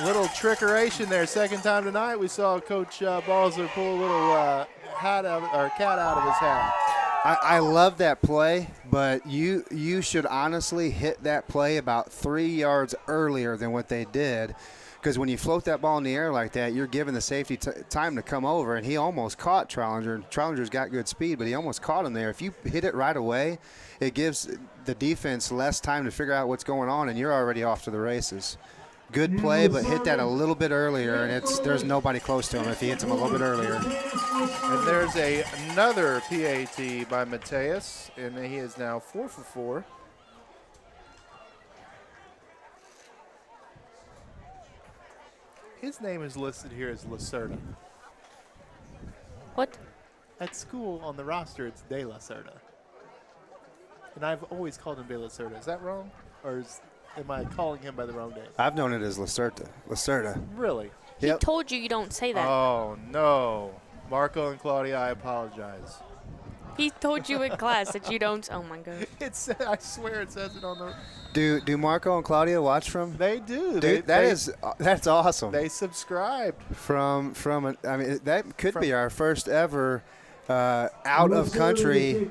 Speaker 9: Little trickeration there. Second time tonight we saw Coach Balzer pull a little cat out of his hat.
Speaker 11: I love that play, but you should honestly hit that play about 3 yards earlier than what they did, because when you float that ball in the air like that, you're giving the safety time to come over, and he almost caught Trollinger. Trollinger's got good speed, but he almost caught him there. If you hit it right away, it gives the defense less time to figure out what's going on, and you're already off to the races. Good play, but hit that a little bit earlier, and there's nobody close to him if he hits him a little bit earlier.
Speaker 9: And there's another PAT by Mateus, and he is now 4 for 4. His name is listed here as Lacerda.
Speaker 10: What?
Speaker 9: at school on the roster, it's De La Cerda. And I've always called him De La Cerda. Is that wrong? Or am I calling him by the wrong name?
Speaker 11: I've known it as Lacerda. Lacerda.
Speaker 9: Really?
Speaker 10: He told you don't say that.
Speaker 9: Oh, no. Marco and Claudia, I apologize.
Speaker 10: He told you in class that you don't. Oh my God.
Speaker 9: I swear it says it on the.
Speaker 11: Do Marco and Claudia watch from?
Speaker 9: They do.
Speaker 11: Dude, that's awesome.
Speaker 9: They subscribed
Speaker 11: That could be our first ever out of country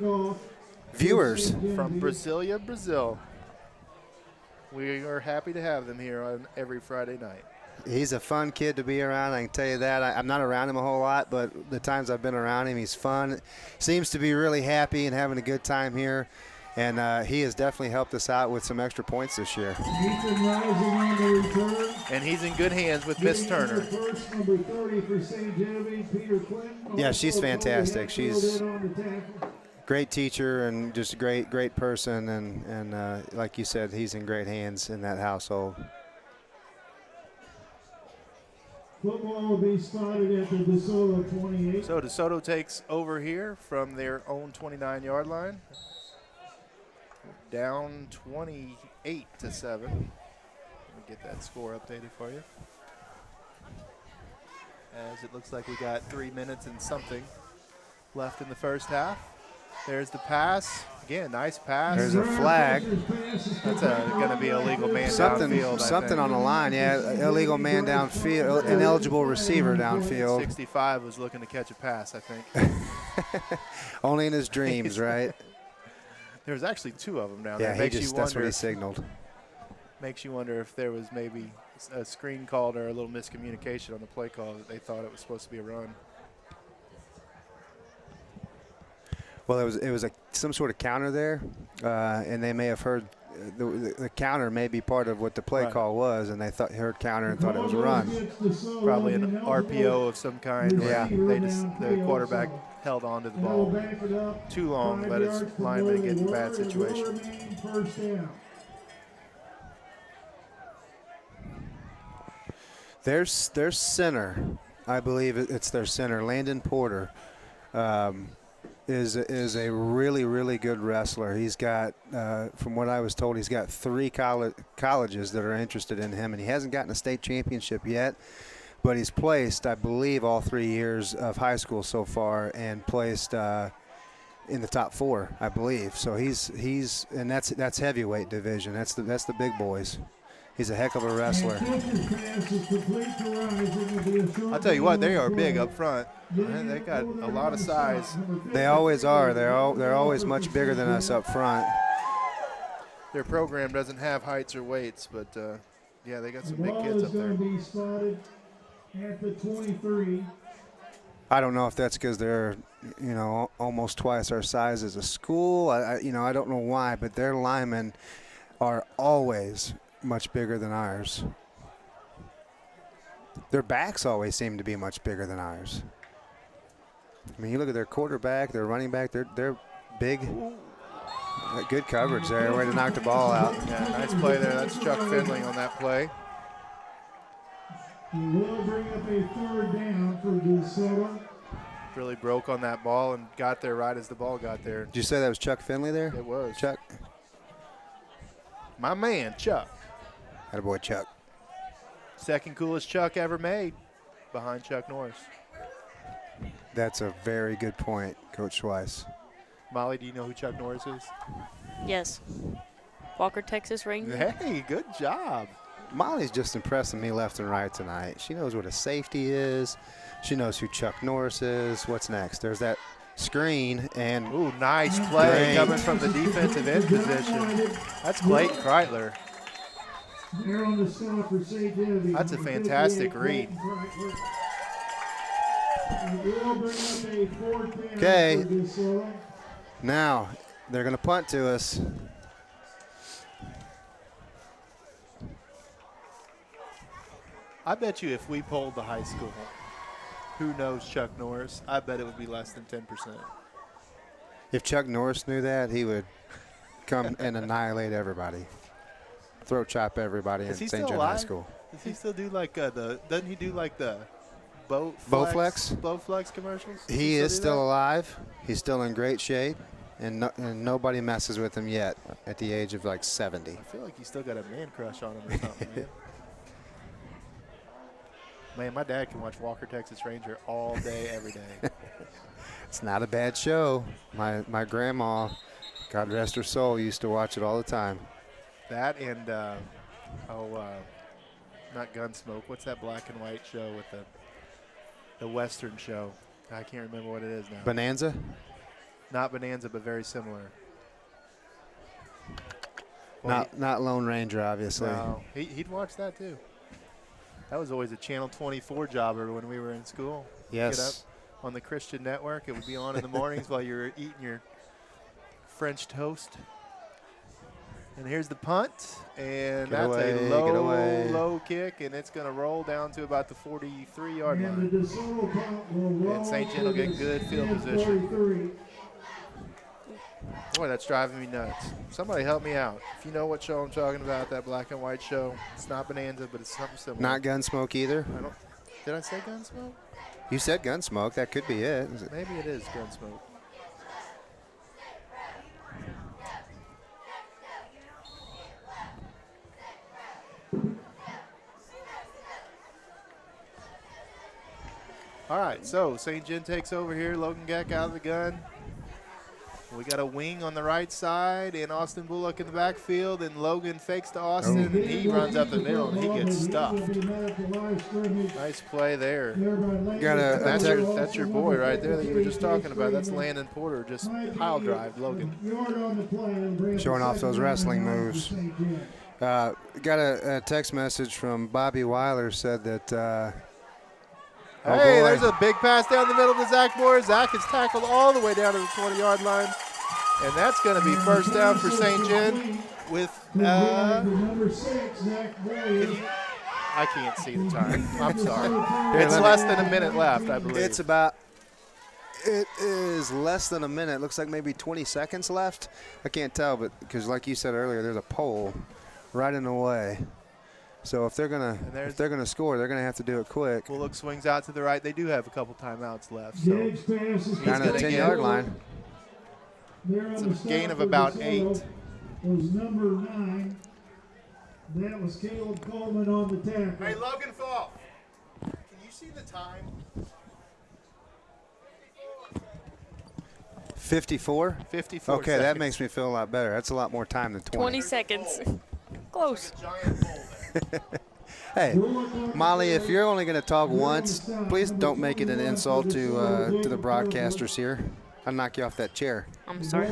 Speaker 11: viewers
Speaker 9: from Brasilia, Brazil. We are happy to have them here on every Friday night.
Speaker 11: He's a fun kid to be around, I can tell you that. I'm not around him a whole lot, but the times I've been around him, he's fun. Seems to be really happy and having a good time here. And he has definitely helped us out with some extra points this year.
Speaker 9: And he's in good hands with Miss Turner.
Speaker 11: Yeah, she's fantastic. She's a great teacher and just a great person. And like you said, he's in great hands in that household.
Speaker 8: Football will be spotted at the Desoto 28.
Speaker 9: So Desoto takes over here from their own 29-yard line. Down 28-7. Let me get that score updated for you. As it looks like we got 3 minutes and something left in the first half. There's the pass. Again, nice pass.
Speaker 11: There's a flag.
Speaker 9: That's going to be a illegal man downfield.
Speaker 11: Something on the line, yeah. Illegal man downfield, ineligible receiver downfield.
Speaker 9: 65 was looking to catch a pass, I think.
Speaker 11: Only in his dreams, right?
Speaker 9: There's actually two of them down
Speaker 11: there.
Speaker 9: Yeah,
Speaker 11: that's what he signaled.
Speaker 9: Makes you wonder if there was maybe a screen called or a little miscommunication on the play call that they thought it was supposed to be a run.
Speaker 11: Well, it was some sort of counter there, and they may have heard the counter may be part of what the play call was, and they heard counter and thought it was a run.
Speaker 9: Probably an RPO of some kind.
Speaker 11: Yeah.
Speaker 9: The quarterback held on to the ball too long, let his lineman get in a bad situation.
Speaker 11: Their center, I believe it's their center, Landon Porter, is a really good wrestler. He's got, from what I was told, he's got 3 colleges that are interested in him, and he hasn't gotten a state championship yet, but he's placed, I believe, all 3 years of high school so far, and placed in the top 4, I believe. So he's and that's heavyweight division. That's the big boys. He's a heck of a wrestler.
Speaker 9: I'll tell you what, they are big up front. They got a lot of size.
Speaker 11: They always are. They're always much bigger than us up front.
Speaker 9: Their program doesn't have heights or weights, but yeah, they got some big kids up there.
Speaker 8: Be spotted at the 23.
Speaker 11: I don't know if that's because they're, almost twice our size as a school. I don't know why, but their linemen are always much bigger than ours. Their backs always seem to be much bigger than ours. I mean, you look at their quarterback, their running back, they're big. Good coverage there, way to knock the ball out.
Speaker 9: Yeah, nice play there. That's Chuck Finley on that play.
Speaker 8: He will bring up a 3rd down for Desoto.
Speaker 9: Really broke on that ball and got there right as the ball got there.
Speaker 11: Did you say that was Chuck Finley there?
Speaker 9: It was.
Speaker 11: Chuck.
Speaker 9: My man, Chuck.
Speaker 11: Attaboy, Chuck.
Speaker 9: Second coolest Chuck ever made, behind Chuck Norris.
Speaker 11: That's a very good point, Coach Schweiss.
Speaker 9: Molly, do you know who Chuck Norris is?
Speaker 10: Yes. Walker, Texas Ranger.
Speaker 9: Hey, good job.
Speaker 11: Molly's just impressing me left and right tonight. She knows what a safety is. She knows who Chuck Norris is. What's next? There's that screen and
Speaker 9: ooh, nice play coming from the defensive end position. That's Clayton Kreitler. That's a fantastic read.
Speaker 11: Okay. Now they're going to punt to us.
Speaker 9: I bet you if we polled the high school, who knows Chuck Norris, I bet it would be less than 10%.
Speaker 11: If Chuck Norris knew that, he would come and annihilate everybody. Throat chop everybody in St. John High School.
Speaker 9: Does he still do like doesn't he do like the Bowflex commercials?
Speaker 11: He is still alive. He's still in great shape, and nobody messes with him yet at the age of like 70.
Speaker 9: I feel like you still got a man crush on him or something, man. Man, my dad can watch Walker, Texas Ranger all day, every day.
Speaker 11: It's not a bad show. My grandma, God rest her soul, used to watch it all the time.
Speaker 9: That and, not Gunsmoke. What's that black and white show with the Western show? I can't remember what it is now.
Speaker 11: Bonanza?
Speaker 9: Not Bonanza, but very similar.
Speaker 11: Not Lone Ranger, obviously.
Speaker 9: No, he'd watch that too. That was always a Channel 24 jobber when we were in school.
Speaker 11: Yes.
Speaker 9: Get up on the Christian network. It would be on in the mornings while you were eating your French toast. And here's the punt, and that's a low kick, and it's going to roll down to about the 43-yard line. And St. John will get good field position. Boy, that's driving me nuts. Somebody help me out. If you know what show I'm talking about, that black and white show, it's not Bonanza, but it's something similar.
Speaker 11: Not Gunsmoke either?
Speaker 9: Did I say Gunsmoke?
Speaker 11: You said Gunsmoke. That could be it.
Speaker 9: Maybe it is Gunsmoke. All right, so St. John takes over here. Logan Geck out of the gun. We got a wing on the right side and Austin Bullock in the backfield, and Logan fakes to Austin, and he runs up the middle, and he gets stuffed. Nice play there. That's your boy right there that you were just talking about. That's Landon Porter, just pile drive Logan.
Speaker 11: Showing off those wrestling moves. Got a text message from Bobby Weiler, said that
Speaker 9: hey, there's a big pass down the middle to Zach Moore. Zach is tackled all the way down to the 20-yard line. And that's going to be first down for St. John with
Speaker 8: number 6, Zach Moore.
Speaker 9: I can't see the time. I'm sorry. It's less than a minute left, I believe.
Speaker 11: It is less than a minute. Looks like maybe 20 seconds left. I can't tell, but because like you said earlier, there's a pole right in the way. So if they're gonna score, they're gonna have to do it quick.
Speaker 9: Bullock swings out to the right. They do have a couple timeouts left. So
Speaker 11: down to the 10-yard line.
Speaker 9: It's a gain of about 8.
Speaker 8: Was number 9. That was Caleb Coleman on the tackle.
Speaker 9: Hey, Logan Fall. Can you see the time?
Speaker 11: 54?
Speaker 9: 54
Speaker 11: Okay, that makes me feel a lot better. That's a lot more time than 20.
Speaker 10: 20 seconds. Close.
Speaker 11: Hey, Molly, if you're only going to talk once, please don't make it an insult to the broadcasters here. I'll knock you off that chair.
Speaker 10: I'm sorry.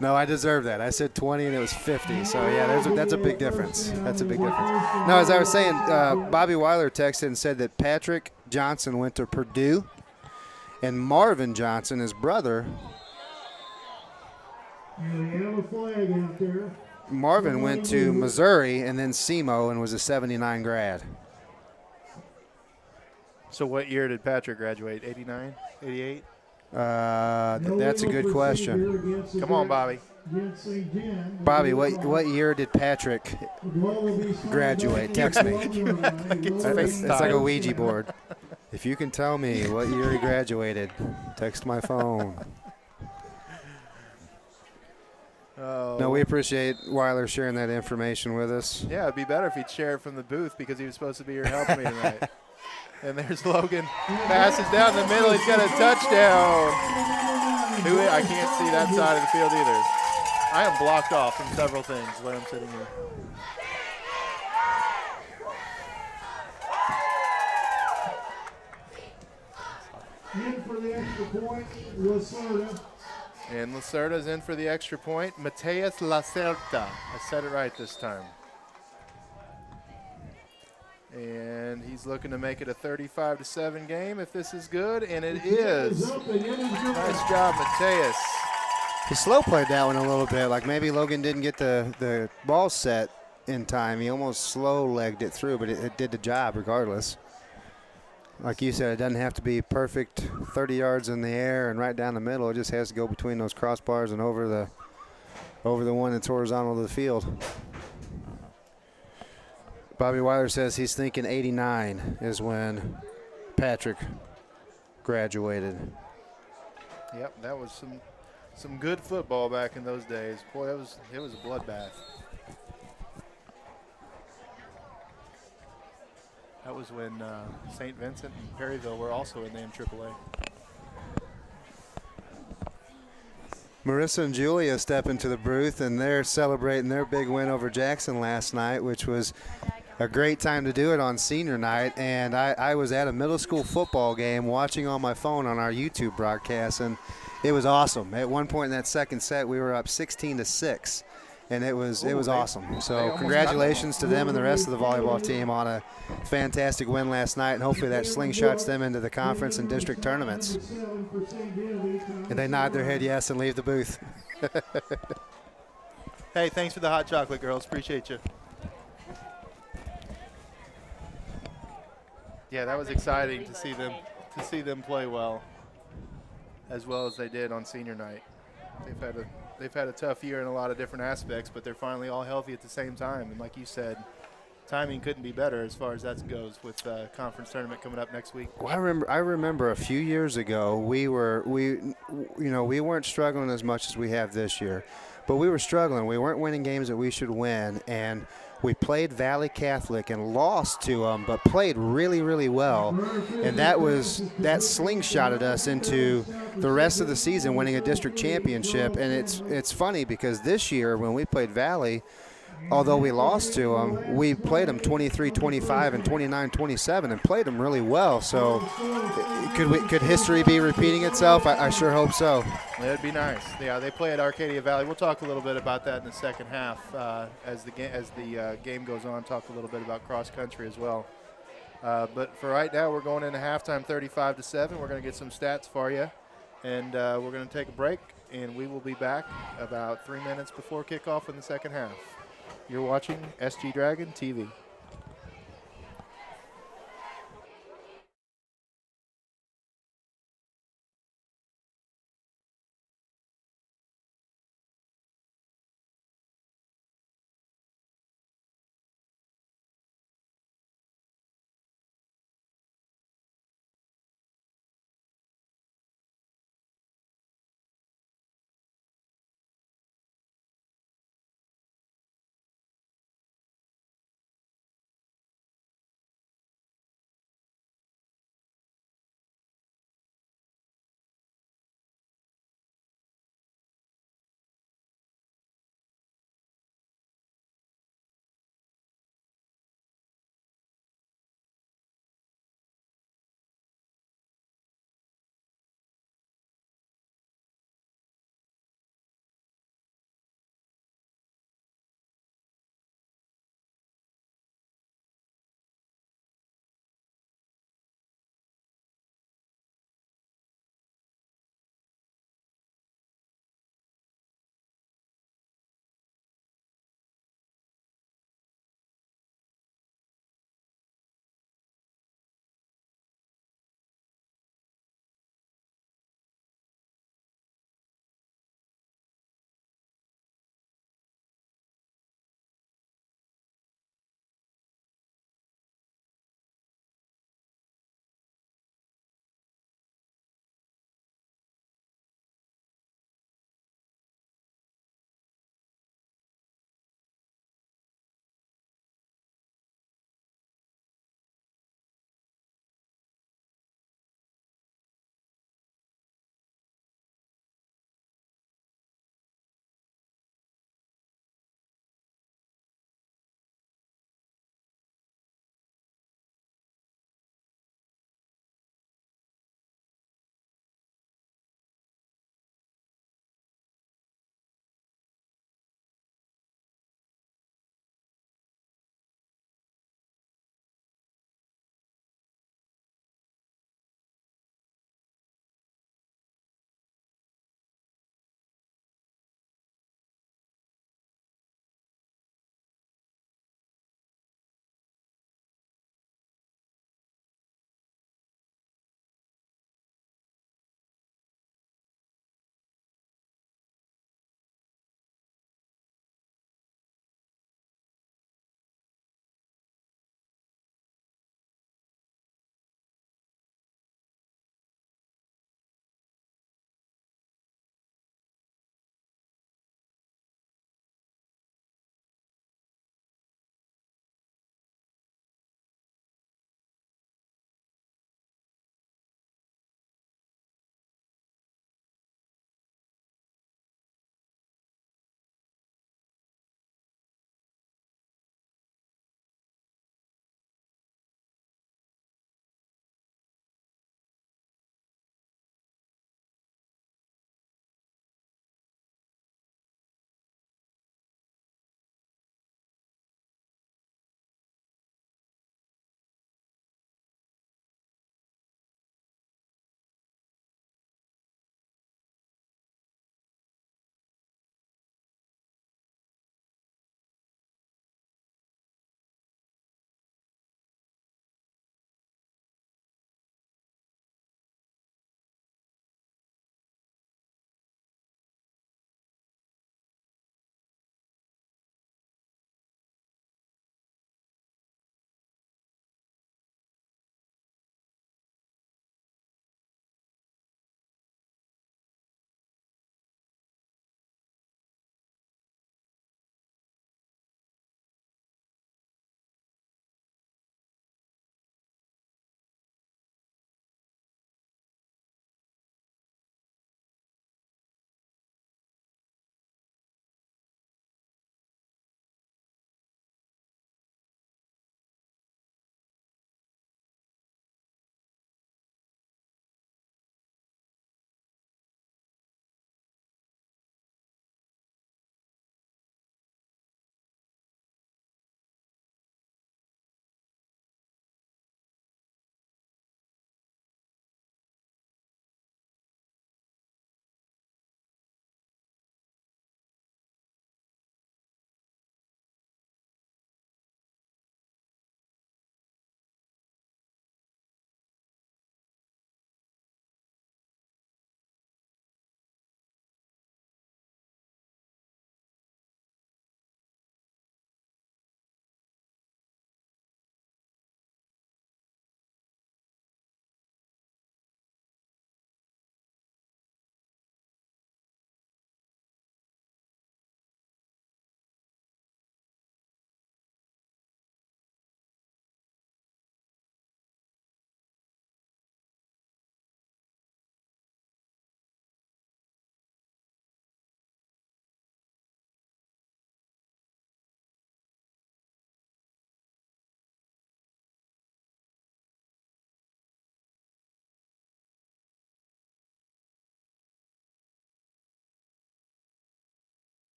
Speaker 11: No, I deserve that. I said 20 and it was 50. So, yeah, that's a big difference. That's a big difference. No, as I was saying, Bobby Weiler texted and said that Patrick Johnson went to Purdue, and Marvin Johnson, his brother, Marvin went to Missouri and then SEMO and was a 79 grad.
Speaker 9: So what year did Patrick graduate? 89? 88?
Speaker 11: That's a good question.
Speaker 9: Come on, Bobby.
Speaker 11: Bobby, what year did Patrick graduate? Text me. It's like a Ouija board. If you can tell me what year he graduated, text my phone. No, we appreciate Weiler sharing that information with us.
Speaker 9: Yeah, it'd be better if he'd share it from the booth because he was supposed to be here helping me tonight. And there's Logan. Passes down the middle. He's got a touchdown. I can't see that side of the field either. I am blocked off from several things where I'm sitting here.
Speaker 8: In for the extra point, Lacerda.
Speaker 9: And Lacerda's in for the extra point. Mateus Lacerda. I said it right this time. And he's looking to make it a 35-7 game if this is good, and it is. Nice job, Mateus.
Speaker 11: He slow played that one a little bit. Like maybe Logan didn't get the ball set in time. He almost slow-legged it through, but it did the job regardless. Like you said, it doesn't have to be perfect 30 yards in the air and right down the middle. It just has to go between those crossbars and over the one that's horizontal to the field. Bobby Weiler says he's thinking 89 is when Patrick graduated.
Speaker 9: Yep, that was some good football back in those days. Boy, it was a bloodbath. That was when St. Vincent and Perryville were also in the MAAA.
Speaker 11: Marissa and Julia step into the booth, and they're celebrating their big win over Jackson last night, which was a great time to do it on senior night. And I was at a middle school football game watching on my phone on our YouTube broadcast, and it was awesome. At one point in that second set, we were up 16-6, and it was awesome. So congratulations to them and the rest of the volleyball team on a fantastic win last night, and hopefully that slingshots them into the conference and district tournaments. And they nod their head yes and leave the booth.
Speaker 9: Hey, thanks for the hot chocolate, girls. Appreciate you. Yeah, that was exciting to see them play well as they did on senior night. They've had a tough year in a lot of different aspects, but they're finally all healthy at the same time. And like you said, timing couldn't be better as far as that goes with conference tournament coming up next week.
Speaker 11: Well, I remember a few years ago we weren't struggling as much as we have this year, but we were struggling. We weren't winning games that we should win, and we played Valley Catholic and lost to them, but played really, really well. And that slingshotted us into the rest of the season winning a district championship. And it's funny because this year when we played Valley, although we lost to them, we played them 23-25 and 29-27 and played them really well. So could history be repeating itself? I sure hope so.
Speaker 9: That'd be nice. Yeah, they play at Arcadia Valley. We'll talk a little bit about that in the second half as the game goes on. Talk a little bit about cross country as well. But for right now, we're going into halftime 35-7. We're going to get some stats for you, and we're going to take a break, and we will be back about 3 minutes before kickoff in the second half. You're watching SG Dragon TV.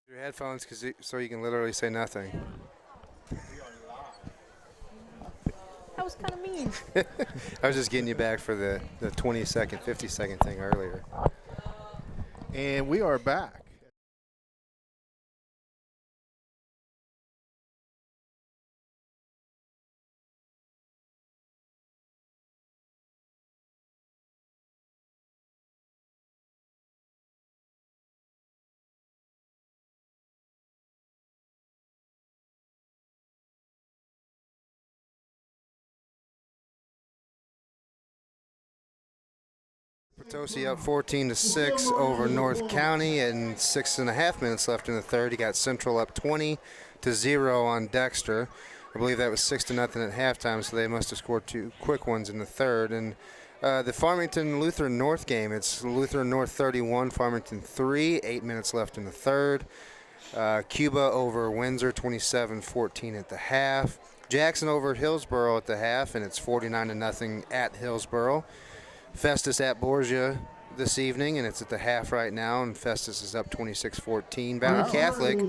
Speaker 11: Your headphones so you can literally say nothing.
Speaker 10: That was kind of mean.
Speaker 11: I was just getting you back for the 20-second, 50-second thing earlier.
Speaker 9: And we are back.
Speaker 11: Potosi up 14-6 over North County, and 6.5 minutes left in the third. He got Central up 20-0 on Dexter. I believe that was 6-0 at halftime, so they must have scored 2 quick ones in the third. And the Farmington Lutheran North game, it's Lutheran North 31, Farmington 3. 8 minutes left in the third. Cuba over Windsor 27-14 at the half. Jackson over Hillsboro at the half, and it's 49-0 at Hillsboro. Festus at Borgia this evening, and it's at the half right now, and Festus is up 26-14. Valley Catholic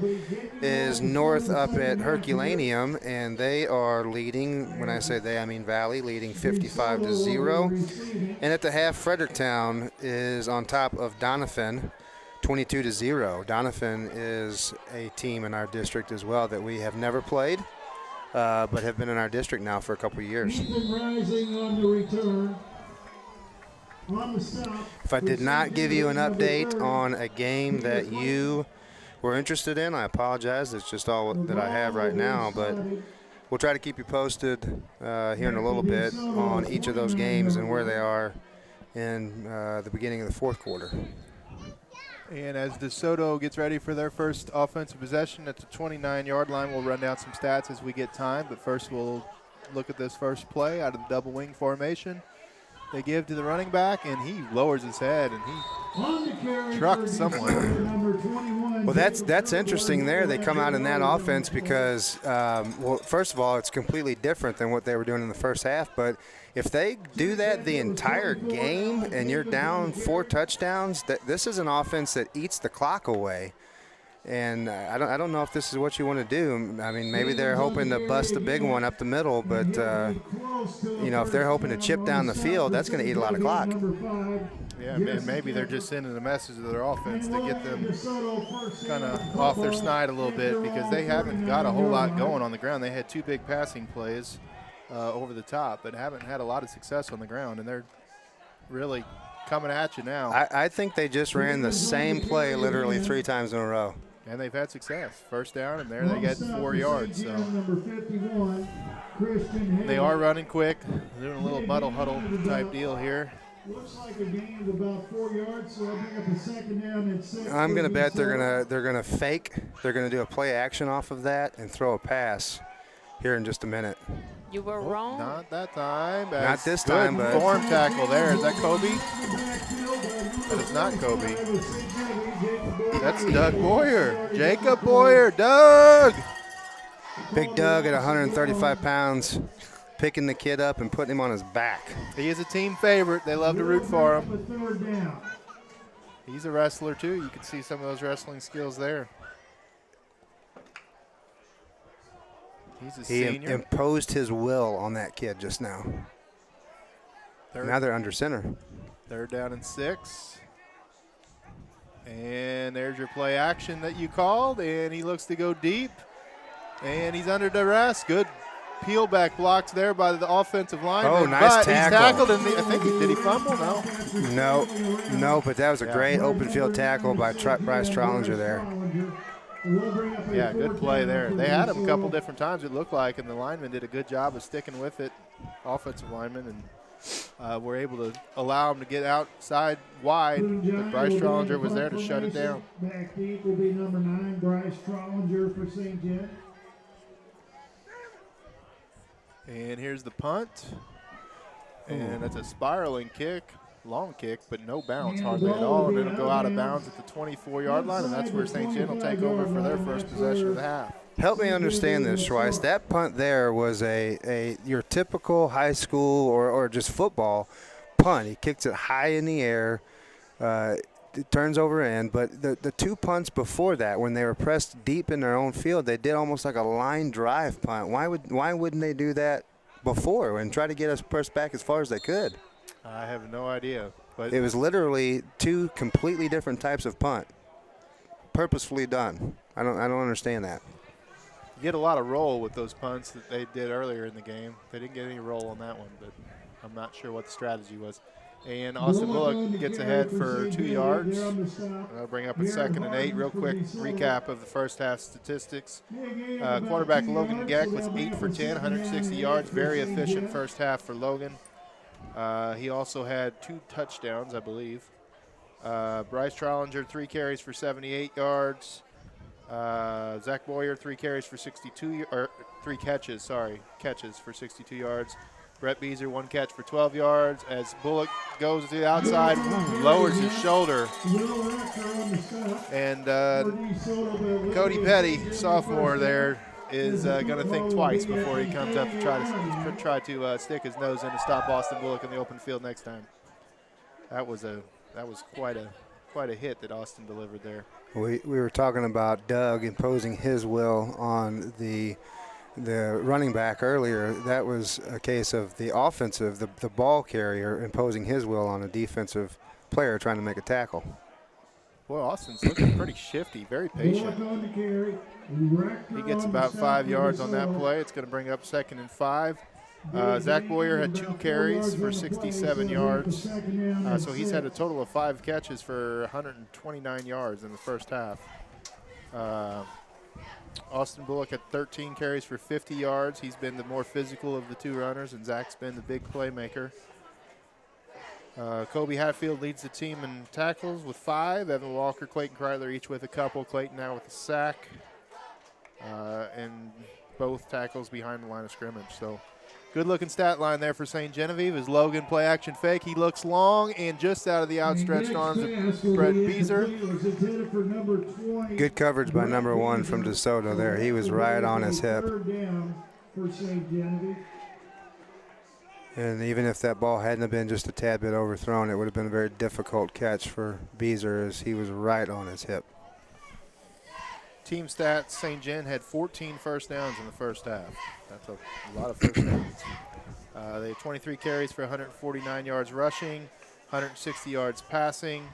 Speaker 11: is north up at Herculaneum, and they are leading, when I say they, I mean Valley, leading 55-0. And at the half, Fredericktown is on top of Doniphan, 22-0. Doniphan is a team in our district as well that we have never played, but have been in our district now for a couple of years.
Speaker 8: Rising on the return.
Speaker 11: If I did not give you an update on a game that you were interested in, I apologize. It's just all that I have right now, but we'll try to keep you posted here in a little bit on each of those games and where they are in the beginning of the fourth quarter.
Speaker 9: And as DeSoto gets ready for their first offensive possession at the 29-yard line, we'll run down some stats as we get time. But first we'll look at this first play out of the double wing formation. They give to the running back, and he lowers his head, and he trucked someone.
Speaker 11: Well, that's interesting there. They come out in that offense because, well, first of all, it's completely different than what they were doing in the first half. But if they do that the entire game and you're down 4 touchdowns, this is an offense that eats the clock away. And I don't know if this is what you want to do. I mean, maybe they're hoping to bust a big one up the middle, but, you know, if they're hoping to chip down the field, that's going to eat a lot of clock.
Speaker 9: Yeah, and maybe they're just sending a message to their offense to get them kind of off their snide a little bit, because they haven't got a whole lot going on the ground. They had 2 big passing plays over the top, but haven't had a lot of success on the ground, and they're really coming at you now.
Speaker 11: I think they just ran the same play literally 3 times in a row.
Speaker 9: And they've had success. First down, and there they get 4 yards. So they are running quick, doing a little muddle huddle type deal here.
Speaker 8: Looks like a gain of about 4 yards, so I'll bring up a second down and 6.
Speaker 11: I'm gonna bet they're gonna fake. They're gonna do a play action off of that and throw a pass here in just a minute.
Speaker 10: You were wrong.
Speaker 9: Not that time.
Speaker 11: Not this time, but
Speaker 9: form tackle there. Is that Kobe? That is not Kobe. That's Doug Boyer. Jacob Boyer. Doug!
Speaker 11: Big Doug at 135 pounds, picking the kid up and putting him on his back.
Speaker 9: He is a team favorite. They love to root for him. He's a wrestler, too. You can see some of those wrestling skills there. He's a senior.
Speaker 11: He imposed his will on that kid just now. Now they're under center.
Speaker 9: 3rd down and 6. And there's your play action that you called, and he looks to go deep. And he's under duress. Good peel back blocks there by the offensive line.
Speaker 11: Oh, nice tackle.
Speaker 9: He's tackled, and I think did he fumble?
Speaker 11: No, but that was a great open field tackle by Bryce Trollinger there.
Speaker 9: Yeah, good play there. They had him a couple different times, it looked like, and the lineman did a good job of sticking with it, offensive lineman, and were able to allow him to get outside wide, but Bryce Trollinger was there to shut it down.
Speaker 8: Back deep will be number 9, Bryce Trollinger for St. Jen.
Speaker 9: And here's the punt. And that's a spiraling kick, long kick, but no bounce hardly at all. And it'll go out of bounds at the 24-yard line, and that's where St. Jen will take over for their first possession of the half.
Speaker 11: Help me understand this, Schweiss. That punt there was your typical high school or just football punt. He kicked it high in the air. it turns over end. But the 2 punts before that, when they were pressed deep in their own field, they did almost like a line drive punt. Why wouldn't they do that before and try to get us pressed back as far as they could?
Speaker 9: I have no idea. But
Speaker 11: it was literally 2 completely different types of punt, purposefully done. I don't understand that.
Speaker 9: You get a lot of roll with those punts that they did earlier in the game. They didn't get any roll on that one, but I'm not sure what the strategy was. And Austin Bullock gets ahead for 2 yards. I'll bring up a 2nd and 8. Real quick recap of the first half statistics. Quarterback Logan Geck was 8 for 10, 160 yards. Very efficient first half for Logan. He also had 2 touchdowns, I believe. Bryce Trollinger, 3 carries for 78 yards. Zach Boyer, 3 carries for 62, or 3 catches, catches for 62 yards. Brett Beezer, 1 catch for 12 yards. As Bullock goes to the outside, lowers his shoulder. And Cody Petty, sophomore there, is going to think twice before he comes up to try to stick his nose in and stop Austin Bullock in the open field next time. That was quite a hit that Austin delivered there.
Speaker 11: We were talking about Doug imposing his will on the running back earlier. That was a case of the offensive, the ball carrier imposing his will on a defensive player trying to make a tackle.
Speaker 9: Well, Austin's looking pretty shifty, very patient. He gets about 5 yards on that play. It's going to bring up 2nd and 5. Zach Boyer had 2 carries for 67 yards. So he's had a total of 5 catches for 129 yards in the first half. Austin Bullock had 13 carries for 50 yards. He's been the more physical of the 2 runners, and Zach's been the big playmaker. Kobe Hatfield leads the team in tackles with 5. Evan Walker, Clayton Kreitler each with a couple. Clayton now with a sack. And both tackles behind the line of scrimmage. So good-looking stat line there for St. Genevieve as Logan play action fake. He looks long and just out of the outstretched arms of Brett Beezer.
Speaker 11: Good coverage by number 1 from DeSoto there. He was right on his hip. And even if that ball hadn't have been just a tad bit overthrown, it would have been a very difficult catch for Beezer as he was right on his hip.
Speaker 9: Team stats, St. Gen had 14 first downs in the first half. That's a lot of first downs. They had 23 carries for 149 yards rushing, 160 yards passing.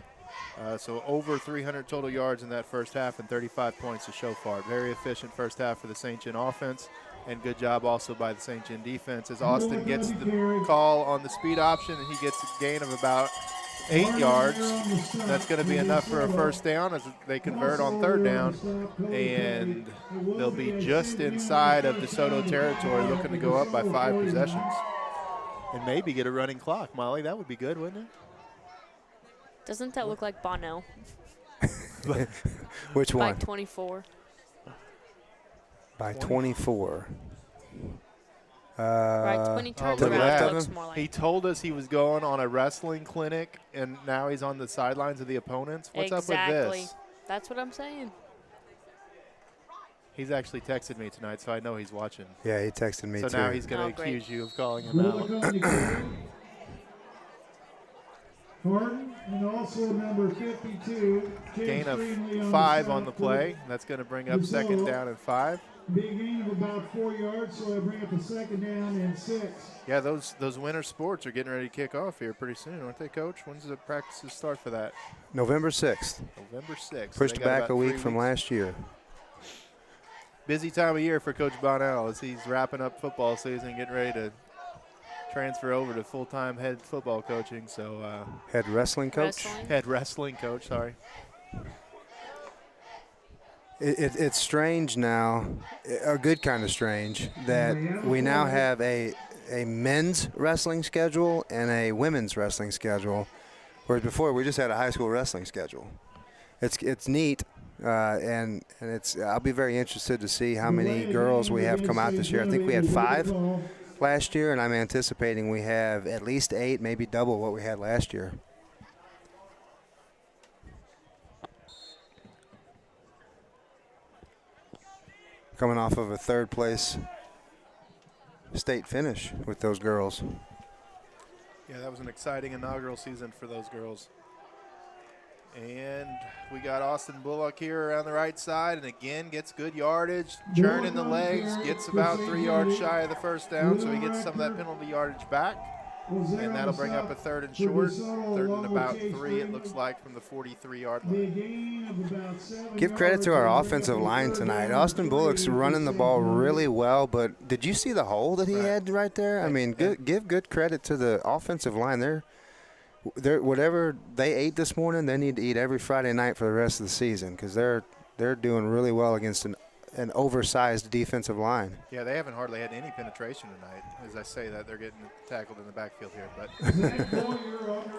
Speaker 9: So over 300 total yards in that first half and 35 points to show for it. Very efficient first half for the St. Gen offense, and good job also by the St. Gen defense as Austin gets the call on the speed option, and he gets a gain of about 8 yards. That's going to be enough for a first down as they convert on 3rd down, and they'll be just inside of DeSoto territory looking to go up by 5 possessions and maybe get a running clock. Molly, that would be good, wouldn't it?
Speaker 10: Doesn't that look like Bono?
Speaker 11: Which one?
Speaker 10: By 24.
Speaker 11: By 24.
Speaker 10: Right, when he turns
Speaker 11: to the
Speaker 10: around,
Speaker 11: left
Speaker 10: it
Speaker 11: of
Speaker 10: looks
Speaker 11: him?
Speaker 10: more like.
Speaker 9: He told us he was going on a wrestling clinic, and now he's on the sidelines of the opponents. What's up with this?
Speaker 10: That's what I'm saying.
Speaker 9: He's actually texted me tonight, so I know he's watching.
Speaker 11: Yeah, he texted me too.
Speaker 9: So now he's going to accuse you of calling him out.
Speaker 8: Horton and also number 52.
Speaker 9: Gain of 5 on the play. That's going to bring up 2nd down and 5.
Speaker 8: Big gain of about 4 yards, so I bring up a 2nd down and 6.
Speaker 9: Yeah, those winter sports are getting ready to kick off here pretty soon, aren't they, Coach? When's the practices start for that?
Speaker 11: November 6th.
Speaker 9: November 6th.
Speaker 11: Pushed back a week from last year.
Speaker 9: Busy time of year for Coach Bonnell as he's wrapping up football season and getting ready to transfer over to full-time head football coaching. So
Speaker 11: head wrestling coach?
Speaker 9: Head wrestling coach, sorry.
Speaker 11: It's strange now, a good kind of strange, that we now have a men's wrestling schedule and a women's wrestling schedule, whereas before we just had a high school wrestling schedule. It's neat, and it's. I'll be very interested to see how many girls we have come out this year. I think we had 5 last year, and I'm anticipating we have at least 8, maybe double what we had last year. Coming off of a 3rd place state finish with those girls.
Speaker 9: Yeah, that was an exciting inaugural season for those girls. And we got Austin Bullock here around the right side, and again gets good yardage, churning the legs, gets about 3 yards shy of the first down, so he gets some of that penalty yardage back. And that'll bring up a 3rd and short, 3rd and about 3, it looks like, from the 43-yard line.
Speaker 11: Give credit to our offensive line tonight. Austin Bullock's running the ball really well, but did you see the hole that he had right there? I mean, give good credit to the offensive line. They're whatever they ate this morning, they need to eat every Friday night for the rest of the season because they're doing really well against an oversized defensive line.
Speaker 9: Yeah, they haven't hardly had any penetration tonight. As I say that, they're getting tackled in the backfield here. But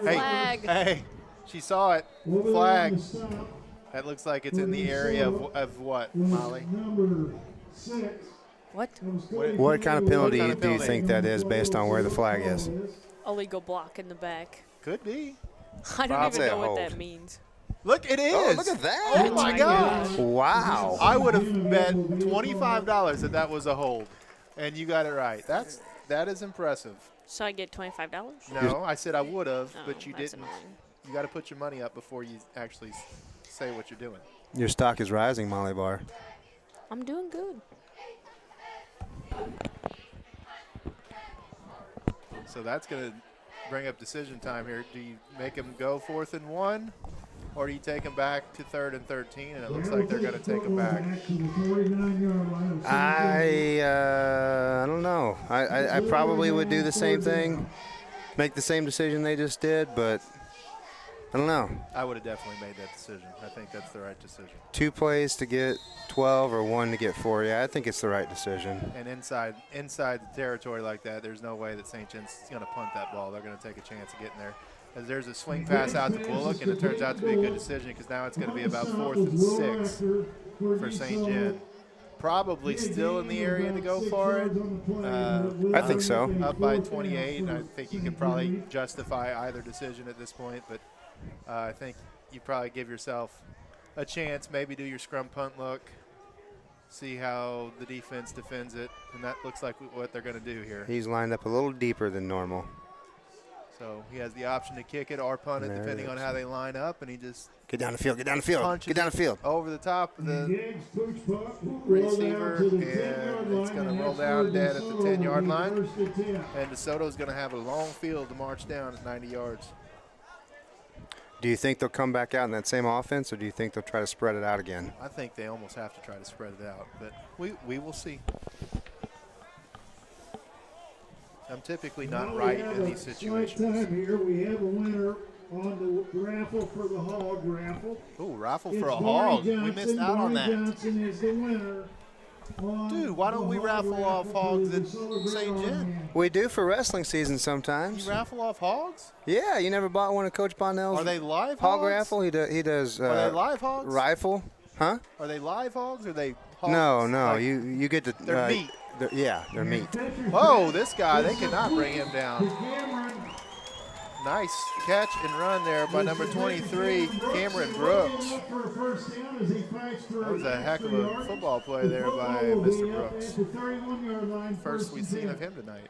Speaker 10: Flag.
Speaker 9: Hey, she saw it. Flag. That looks like it's in the area of what, Molly?
Speaker 10: What?
Speaker 11: What kind of penalty do you think that is based on where the flag is?
Speaker 10: Illegal block in the back.
Speaker 9: Could be.
Speaker 10: I don't even know what
Speaker 11: hold.
Speaker 10: that means.
Speaker 9: Look, it is.
Speaker 11: Oh, look at that.
Speaker 9: Oh, my gosh.
Speaker 11: Wow.
Speaker 9: I would have bet $25 that was a hold, and you got it right. That is impressive.
Speaker 10: So I get $25?
Speaker 9: No, I said I would have,
Speaker 10: Oh,
Speaker 9: but you
Speaker 10: that's
Speaker 9: didn't.
Speaker 10: annoying.
Speaker 9: You got to put your money up before you actually say what you're doing.
Speaker 11: Your stock is rising, Molly Barr.
Speaker 10: I'm doing good.
Speaker 9: So that's going to bring up decision time here. Do you make them go 4th and 1, or do you take them back to 3rd and 13? And it looks like they're going to take them back.
Speaker 11: I don't know. I probably would do the same thing, make the same decision they just did, but I don't know.
Speaker 9: I would have definitely made that decision. I think that's the right decision.
Speaker 11: 2 plays to get 12 or 1 to get 4. Yeah, I think it's the right decision.
Speaker 9: And inside the territory like that, there's no way that St. John's is going to punt that ball. They're going to take a chance of getting there. As there's a swing pass out to Bullock, and it turns out to be a good decision because now it's going to be about 4th and 6 for St. John. Probably still in the area to go for it.
Speaker 11: I think so.
Speaker 9: Up by 28. I think you can probably justify either decision at this point, but I think you probably give yourself a chance, maybe do your scrum punt look, see how the defense defends it, and that looks like what they're going to do here.
Speaker 11: He's lined up a little deeper than normal.
Speaker 9: So he has the option to kick it or punt it depending on how they line up, and he just
Speaker 11: get down the field, get down the field, get down the field.
Speaker 9: Over the top of the receiver, and it's going to roll down dead at the 10-yard line. And DeSoto's going to have a long field to march down at 90 yards.
Speaker 11: Do you think they'll come back out in that same offense, or do you think they'll try to spread it out again?
Speaker 9: I think they almost have to try to spread it out, but we will see. I'm typically not right in these situations.
Speaker 8: Time here, we have a winner on the raffle for the hog raffle.
Speaker 9: Ooh, raffle for a hog. We missed out on that.
Speaker 8: Johnson is the winner.
Speaker 9: Dude, why don't we raffle off hogs at St. John?
Speaker 11: We do for wrestling season sometimes.
Speaker 9: You raffle off hogs?
Speaker 11: Yeah, you never bought one of Coach Bonnell's?
Speaker 9: Are they live
Speaker 11: hog
Speaker 9: hogs?
Speaker 11: raffle? He does.
Speaker 9: Are they live hogs?
Speaker 11: Rifle? Huh?
Speaker 9: Are they live hogs or are they hogs?
Speaker 11: No.
Speaker 9: Like,
Speaker 11: you get to.
Speaker 9: They're meat.
Speaker 11: They're meat.
Speaker 9: Whoa, this guy, they cannot bring him down. Nice catch and run there by number 23, Cameron Brooks. That was a heck of a football play there by Mr. Brooks. First we've seen of him tonight.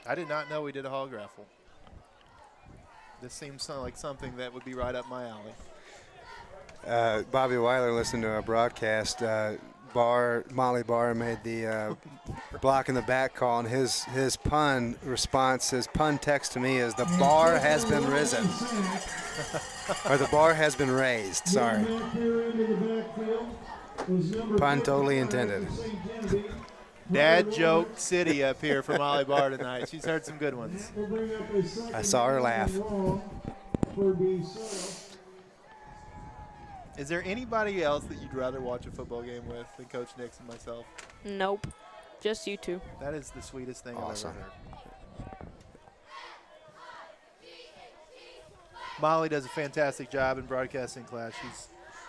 Speaker 9: I did not know we did a hog raffle. This seems like something that would be right up my alley.
Speaker 11: Bobby Weiler listened to our broadcast. Molly Barr made the block in the back call, and his pun response, his pun text to me is, "The bar has been risen." Or the bar has been raised, sorry. Pun totally intended.
Speaker 9: Dad joke city up here for Molly Barr tonight. She's heard some good ones.
Speaker 11: I saw her laugh.
Speaker 9: Is there anybody else that you'd rather watch a football game with than Coach Nix and myself?
Speaker 10: Nope. Just you two.
Speaker 9: That is the sweetest thing
Speaker 11: Awesome.
Speaker 9: I've ever heard. Molly does a fantastic job in broadcasting class. She's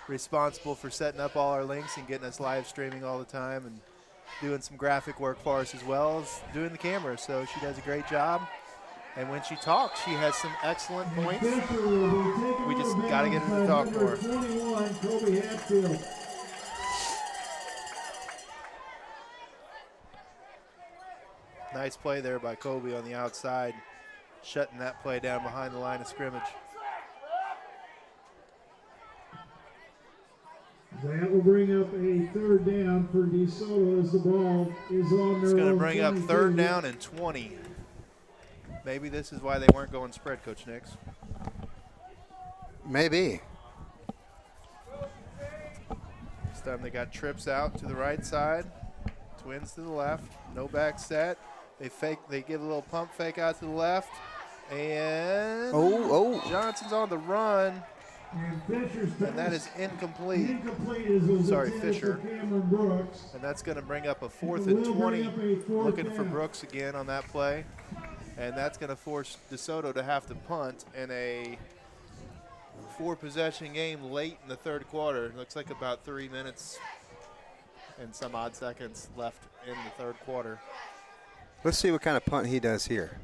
Speaker 9: responsible for setting up all our links and getting us live streaming all the time and doing some graphic work for us as well as doing the camera. So she does a great job. And when she talks, she has some excellent points. We just got to get her to talk more. Nice play there by Kobe on the outside, shutting that play down behind the line of scrimmage.
Speaker 8: That will bring up a third down for DeSoto as the ball is on their
Speaker 9: It's going to
Speaker 8: own
Speaker 9: bring up
Speaker 8: 22.
Speaker 9: third down and 20. Maybe this is why they weren't going spread, Coach Nix.
Speaker 11: Maybe.
Speaker 9: This time they got trips out to the right side, twins to the left, no back set. They give a little pump fake out to the left, and Johnson's on the run, and that is incomplete. Sorry, Fisher. And that's going to bring up a 4th and 20, looking for Brooks again on that play. And that's going to force DeSoto to have to punt in a 4-possession game late in the third quarter. Looks like about 3 minutes and some odd seconds left in the third quarter.
Speaker 11: Let's see what kind of punt he does here.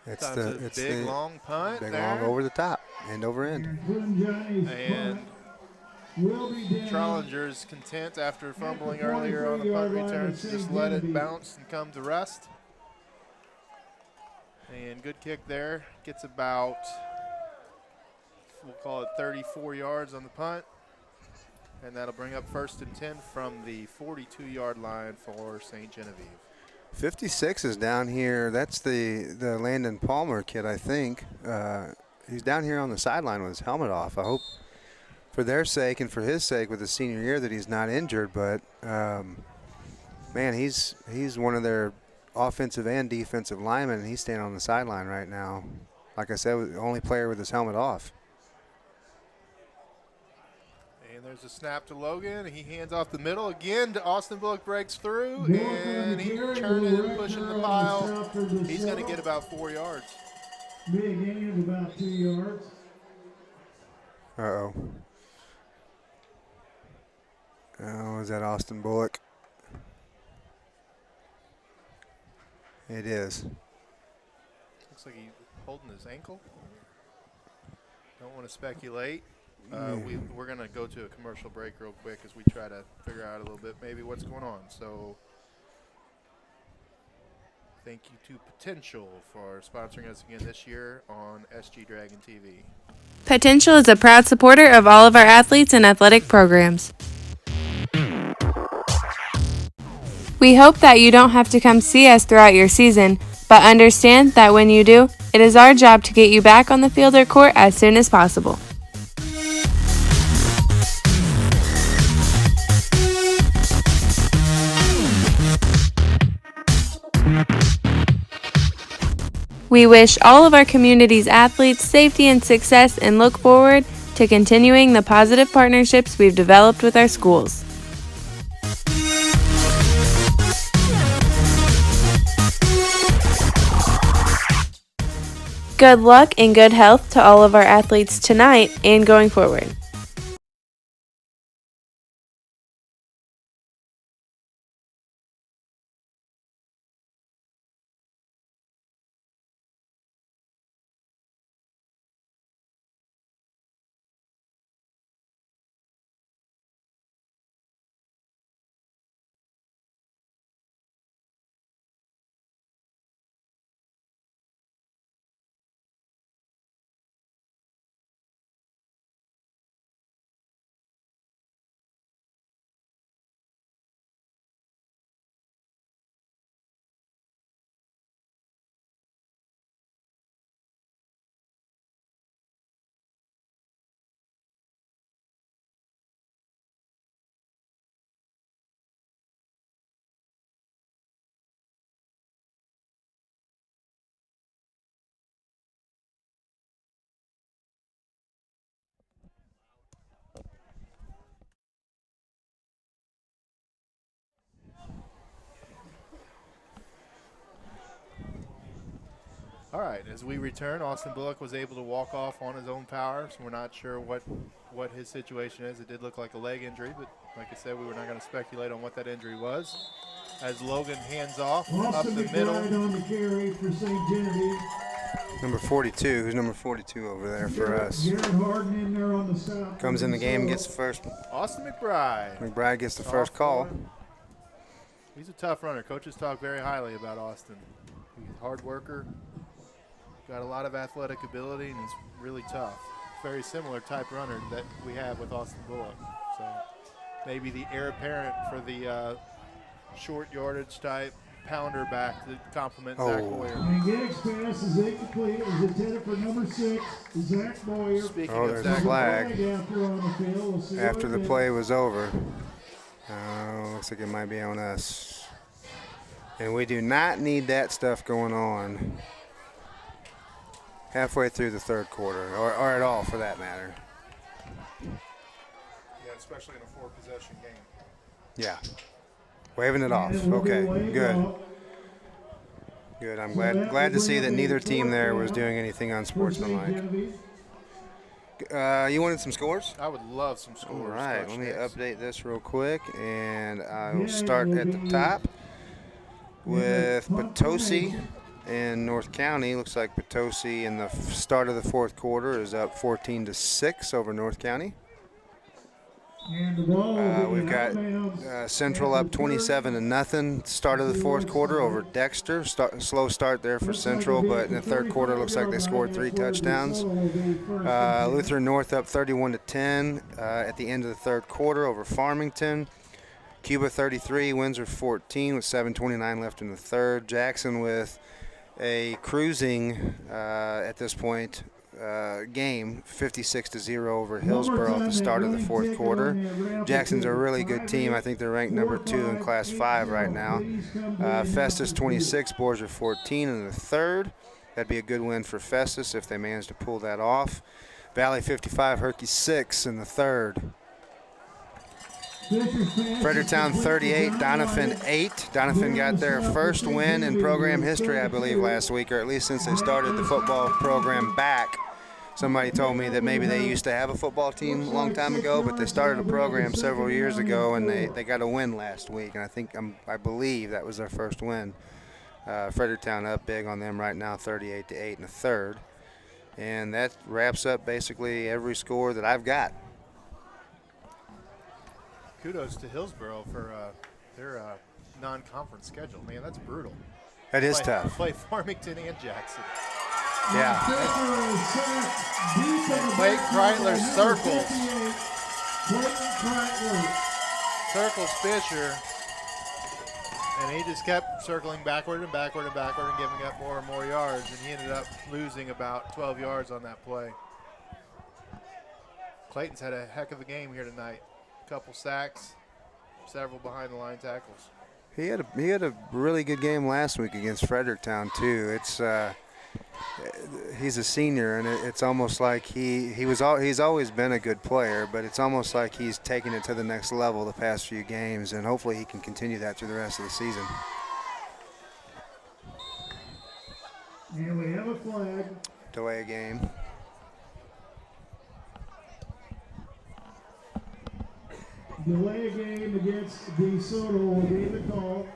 Speaker 11: It's
Speaker 9: a big, long punt.
Speaker 11: Big,
Speaker 9: there.
Speaker 11: long over the top, end over end.
Speaker 9: And Trollinger's content after fumbling earlier on the punt return to just let it bounce and come to rest. And good kick there. Gets about, we'll call it 34 yards on the punt. And that'll bring up 1st and 10 from the 42-yard line for St. Genevieve.
Speaker 11: 56 is down here. That's the Landon Palmer kid, I think. He's down here on the sideline with his helmet off. I hope for their sake and for his sake with his senior year that he's not injured. But, man, he's one of their offensive and defensive linemen, and he's standing on the sideline right now. Like I said, the only player with his helmet off.
Speaker 9: And there's a snap to Logan. He hands off the middle again to Austin Bullock, breaks through, and he's turning and pushing the pile. He's going to get about 4 yards.
Speaker 8: Big gain of about 2 yards.
Speaker 11: Uh-oh. Oh, is that Austin Bullock? It is.
Speaker 9: Looks like he's holding his ankle. Don't want to speculate. We're going to go to a commercial break real quick as we try to figure out a little bit maybe what's going on. So thank you to Potential for sponsoring us again this year on SG Dragon TV.
Speaker 13: Potential is a proud supporter of all of our athletes and athletic programs. We hope that you don't have to come see us throughout your season, but understand that when you do, it is our job to get you back on the field or court as soon as possible. We wish all of our community's athletes safety and success and look forward to continuing the positive partnerships we've developed with our schools. Good luck and good health to all of our athletes tonight and going forward.
Speaker 9: All right, as we return, Austin Bullock was able to walk off on his own power, so we're not sure what his situation is. It did look like a leg injury, but like I said, we were not going to speculate on what that injury was. As Logan hands off up the middle.
Speaker 8: On the carry for St. Genevieve.
Speaker 11: Number 42. Who's number 42 over there for us?
Speaker 8: Jared Harden in there on the stop.
Speaker 11: Comes in the game, gets the first.
Speaker 9: Austin McBride.
Speaker 11: McBride gets the first call.
Speaker 9: He's a tough runner. Coaches talk very highly about Austin. He's a hard worker. Got a lot of athletic ability, and he's really tough. very similar type runner that we have with Austin Bullock. So maybe the heir apparent for the short yardage type pounder back to complement Zach Boyer.
Speaker 8: And Gags pass is incomplete. It was intended for number 6, Zach Boyer.
Speaker 9: Speaking
Speaker 11: Oh,
Speaker 9: of
Speaker 11: there's
Speaker 9: Zach
Speaker 11: a flag
Speaker 8: After on the field. We'll see
Speaker 11: after
Speaker 8: what
Speaker 11: the
Speaker 8: it
Speaker 11: play
Speaker 8: is.
Speaker 11: was over. Looks like it might be on us. And we do not need that stuff going on halfway through the third quarter, or at all for that matter.
Speaker 9: Yeah, especially in a 4-possession game.
Speaker 11: Yeah. Waving it off. Okay, good. Good. I'm glad to see that neither team there was doing anything unsportsmanlike. You wanted some scores?
Speaker 9: I would love some scores.
Speaker 11: All right,
Speaker 9: Coach
Speaker 11: let me
Speaker 9: Nix.
Speaker 11: update this real quick, and I will start at the top with Potosi and North County. Looks like Potosi in the start of the fourth quarter is up 14-6 over North County. We've got Central up 27-0 start of the fourth quarter over Dexter. Slow start there for Central, but in the third quarter looks like they scored 3 touchdowns. Lutheran North up 31-10 at the end of the third quarter over Farmington. Cuba 33, Windsor 14 with 7:29 left in the third. Jackson with a cruising at this point game, 56-0 over Hillsborough at the start of the fourth quarter. Jackson's a really good team. I think they're ranked number 2 in Class 5 right now. Festus 26, Borgia 14 in the third. That'd be a good win for Festus if they manage to pull that off. Valley 55, Herky 6 in the third. Fredericktown 38, Doniphan 8. Doniphan got their first win in program history, I believe, last week, or at least since they started the football program back. Somebody told me that maybe they used to have a football team a long time ago, but they started a program several years ago, and they got a win last week, and I believe that was their first win. Fredericktown up big on them right now, 38-8 in the third. And that wraps up basically every score that I've got.
Speaker 9: Kudos to Hillsborough for their non-conference schedule. Man, that's brutal.
Speaker 11: That is tough.
Speaker 9: Play Farmington and Jackson.
Speaker 11: Yeah.
Speaker 9: And Blake Kreitler circles Fisher, and he just kept circling backward and backward and backward and giving up more and more yards, and he ended up losing about 12 yards on that play. Clayton's had a heck of a game here tonight. A couple sacks, several behind the line tackles.
Speaker 11: He had a really good game last week against Fredericktown too. It's he's a senior, and it's almost like he's always been a good player, but it's almost like he's taken it to the next level the past few games, and hopefully he can continue that through the rest of the season.
Speaker 8: And we have a flag.
Speaker 11: Delay a game.
Speaker 8: Delay a game against Desoto will be the call.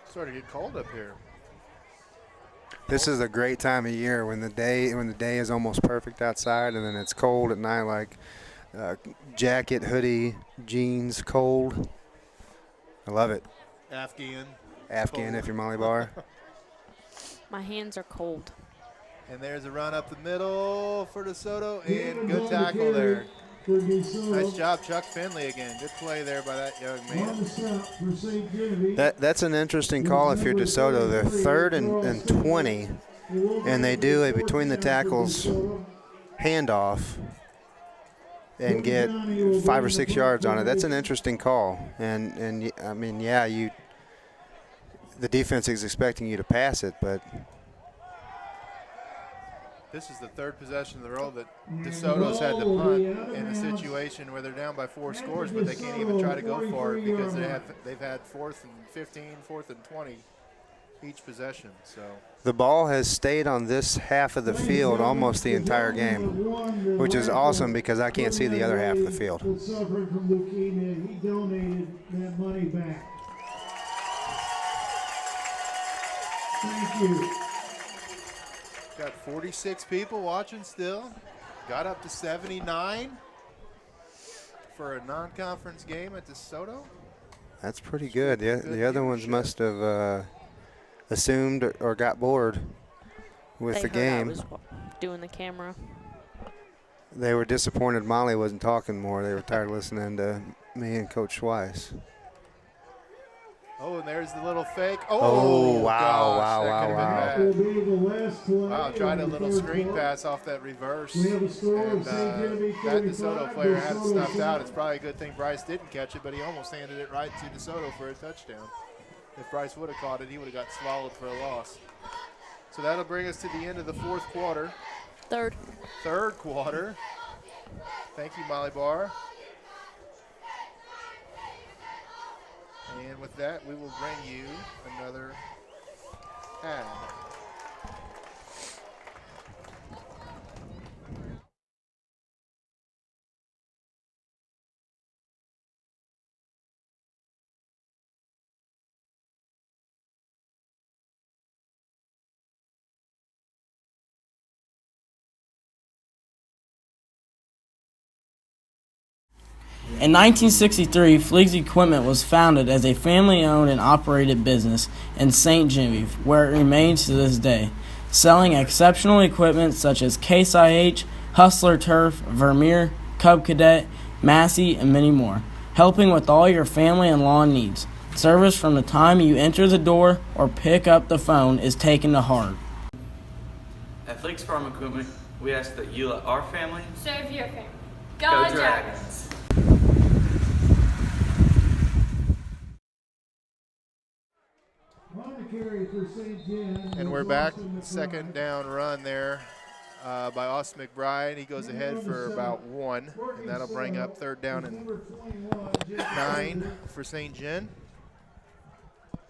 Speaker 9: Starting to get cold up here.
Speaker 11: This is a great time of year when the day is almost perfect outside, and then it's cold at night, like jacket, hoodie, jeans, cold. I love it.
Speaker 9: Afghan
Speaker 11: cold. If you're Molly Bar.
Speaker 10: My hands are cold.
Speaker 9: And there's a run up the middle for DeSoto, and good tackle there. Nice job, Chuck Finley again. Good play there by that young man.
Speaker 11: That's an interesting call if you're DeSoto. They're 3rd and 20, and they do a between the tackles handoff and get 5 or 6 yards on it. That's an interesting call. And I mean, yeah, the defense is expecting you to pass it, but
Speaker 9: this is the 3rd possession in a row that DeSoto's had to punt in a situation where they're down by 4 scores, but they can't even try to go for it because they've had 4th and 15, 4th and 20 each possession. So
Speaker 11: the ball has stayed on this half of the field almost the entire game, which is awesome because I can't see the other half of the field.
Speaker 8: Suffering from leukemia, he donated that money back. Thank you.
Speaker 9: Got 46 people watching still. Got up to 79 for a non-conference game at DeSoto.
Speaker 11: That's pretty good. The other ones must have assumed or got bored with
Speaker 10: They
Speaker 11: the
Speaker 10: heard I
Speaker 11: game.
Speaker 10: was doing the camera.
Speaker 11: They were disappointed Molly wasn't talking more. They were tired of listening to me and Coach Schweiss.
Speaker 9: Oh, and there's the little fake. Oh,
Speaker 11: Oh, wow,
Speaker 9: gosh,
Speaker 11: wow,
Speaker 9: that
Speaker 11: wow,
Speaker 9: could
Speaker 11: wow.
Speaker 9: have
Speaker 8: Will
Speaker 9: been
Speaker 8: be the last play.
Speaker 9: Wow, tried a
Speaker 8: of the
Speaker 9: little
Speaker 8: third
Speaker 9: screen
Speaker 8: quarter.
Speaker 9: pass off that reverse.
Speaker 8: We have a score of
Speaker 9: And
Speaker 8: St. Genevieve
Speaker 9: that
Speaker 8: 35,
Speaker 9: DeSoto player had it
Speaker 8: DeSoto
Speaker 9: snuffed out.
Speaker 8: 7.
Speaker 9: It's probably a good thing Bryce didn't catch it, but he almost handed it right to DeSoto for a touchdown. If Bryce would have caught it, he would have got swallowed for a loss. So that'll bring us to the end of the fourth quarter.
Speaker 10: Third
Speaker 9: quarter. Thank you, Molly Barr. And with that, we will bring you another ad.
Speaker 12: In 1963, Fleeg's Equipment was founded as a family-owned and operated business in St. Genevieve, where it remains to this day, selling exceptional equipment such as Case IH, Hustler Turf, Vermeer, Cub Cadet, Massey, and many more, helping with all your family and lawn needs. Service from the time you enter the door or pick up the phone is taken to heart.
Speaker 14: At Fleeg's Farm Equipment, we ask that you let our family
Speaker 10: Serve your family.
Speaker 14: go Dragons.
Speaker 8: On the carry for St. Jan.
Speaker 9: And we're back. Second down run there by Austin McBride. He goes ahead for about 1, and that'll bring up third down and 9 for St. Gen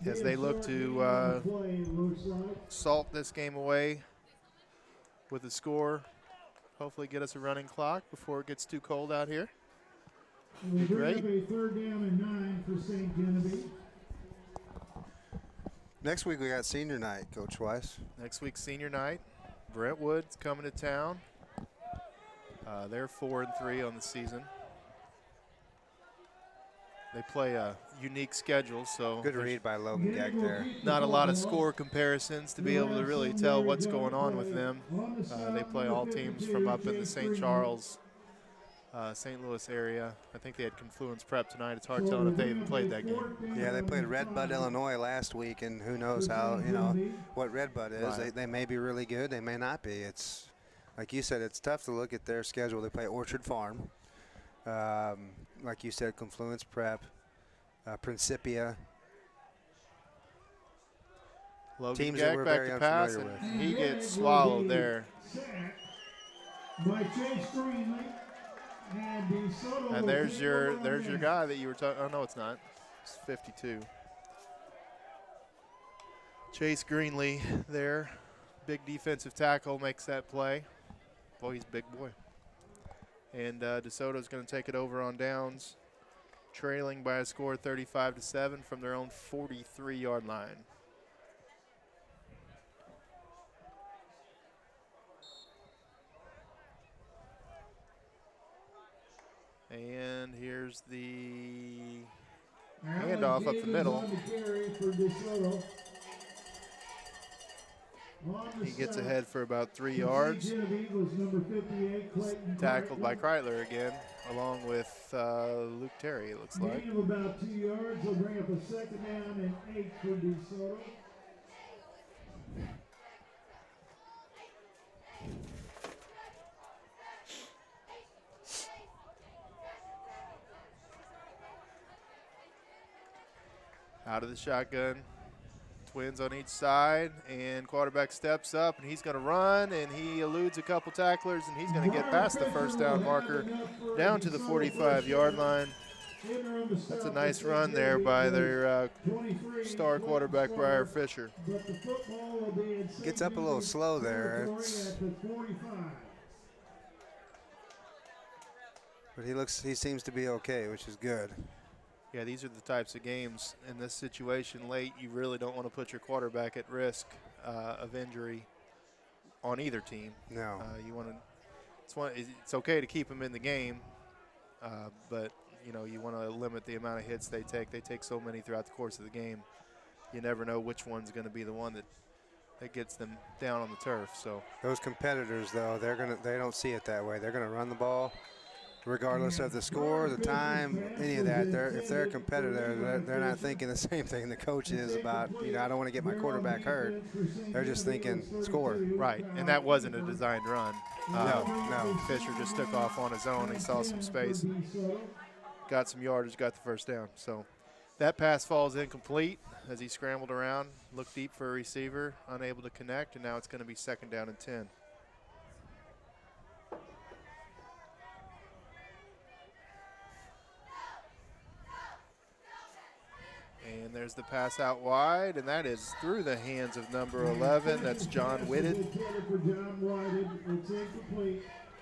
Speaker 9: as they look to salt this game away with a score. Hopefully get us a running clock before it gets too cold out here.
Speaker 8: We bring
Speaker 9: Great.
Speaker 8: up a third down and 9 for St. Genevieve.
Speaker 11: Next week we got senior night, Coach Weiss.
Speaker 9: Next week, senior night. Brentwood's coming to town. They're 4-3 on the season. They play a unique schedule, so
Speaker 11: good read by Logan Geck there.
Speaker 9: Not a lot of score comparisons to be able to really tell what's going on with them. They play all teams from up in the St. Charles, St. Louis area. I think they had Confluence Prep tonight. It's hard telling if they even played that game.
Speaker 11: Yeah, they played Red Bud, Illinois last week, and who knows how, what Red Bud is.
Speaker 9: Right.
Speaker 11: They may be really good. They may not be. It's, like you said, it's tough to look at their schedule. They play Orchard Farm. Like you said, Confluence Prep, Principia.
Speaker 9: Logan
Speaker 11: teams
Speaker 9: Geck
Speaker 11: that we're
Speaker 9: back
Speaker 11: very
Speaker 9: to pass,
Speaker 11: unfamiliar
Speaker 9: and
Speaker 11: with.
Speaker 9: he gets swallowed there.
Speaker 8: By Chase Greenley and DeSoto.
Speaker 9: And there's your guy that you were talking. Oh no, it's not. It's 52. Chase Greenley there, big defensive tackle, makes that play. Boy, he's a big boy. And DeSoto's going to take it over on downs, trailing by a score of 35-7 from their own 43-yard line. And here's the handoff up the middle. He gets ahead for about 3 yards. Tackled by Kreitler again, along with Luke Terry, it looks like.
Speaker 8: Gain of about 2 yards. They'll bring up a second down and 8 for DeSoto.
Speaker 9: Out of the shotgun. Twins on each side, and quarterback steps up, and he's going to run, and he eludes a couple tacklers, and he's going to get past the first down marker down to the 45-yard line. That's a nice run there by their star quarterback, Briar Fisher.
Speaker 11: Gets up a little slow there. But he seems to be okay, which is good.
Speaker 9: Yeah, these are the types of games in this situation late. You really don't want to put your quarterback at risk of injury on either team.
Speaker 11: No.
Speaker 9: You want to. It's okay to keep them in the game, but you want to limit the amount of hits they take. They take so many throughout the course of the game. you never know which one's going to be the one that gets them down on the turf. So
Speaker 11: those competitors, though, they don't see it that way. They're gonna run the ball, regardless of the score, the time, any of that. If they're a competitor, they're not thinking the same thing the coach is about. I don't want to get my quarterback hurt. They're just thinking score.
Speaker 9: Right, and that wasn't a designed run.
Speaker 11: No.
Speaker 9: Fisher just took off on his own. He saw some space, got some yardage, got the first down. So that pass falls incomplete as he scrambled around, looked deep for a receiver, unable to connect, and now it's going to be 2nd down and 10. And there's the pass out wide, and that is through the hands of number 11. That's John Whitted.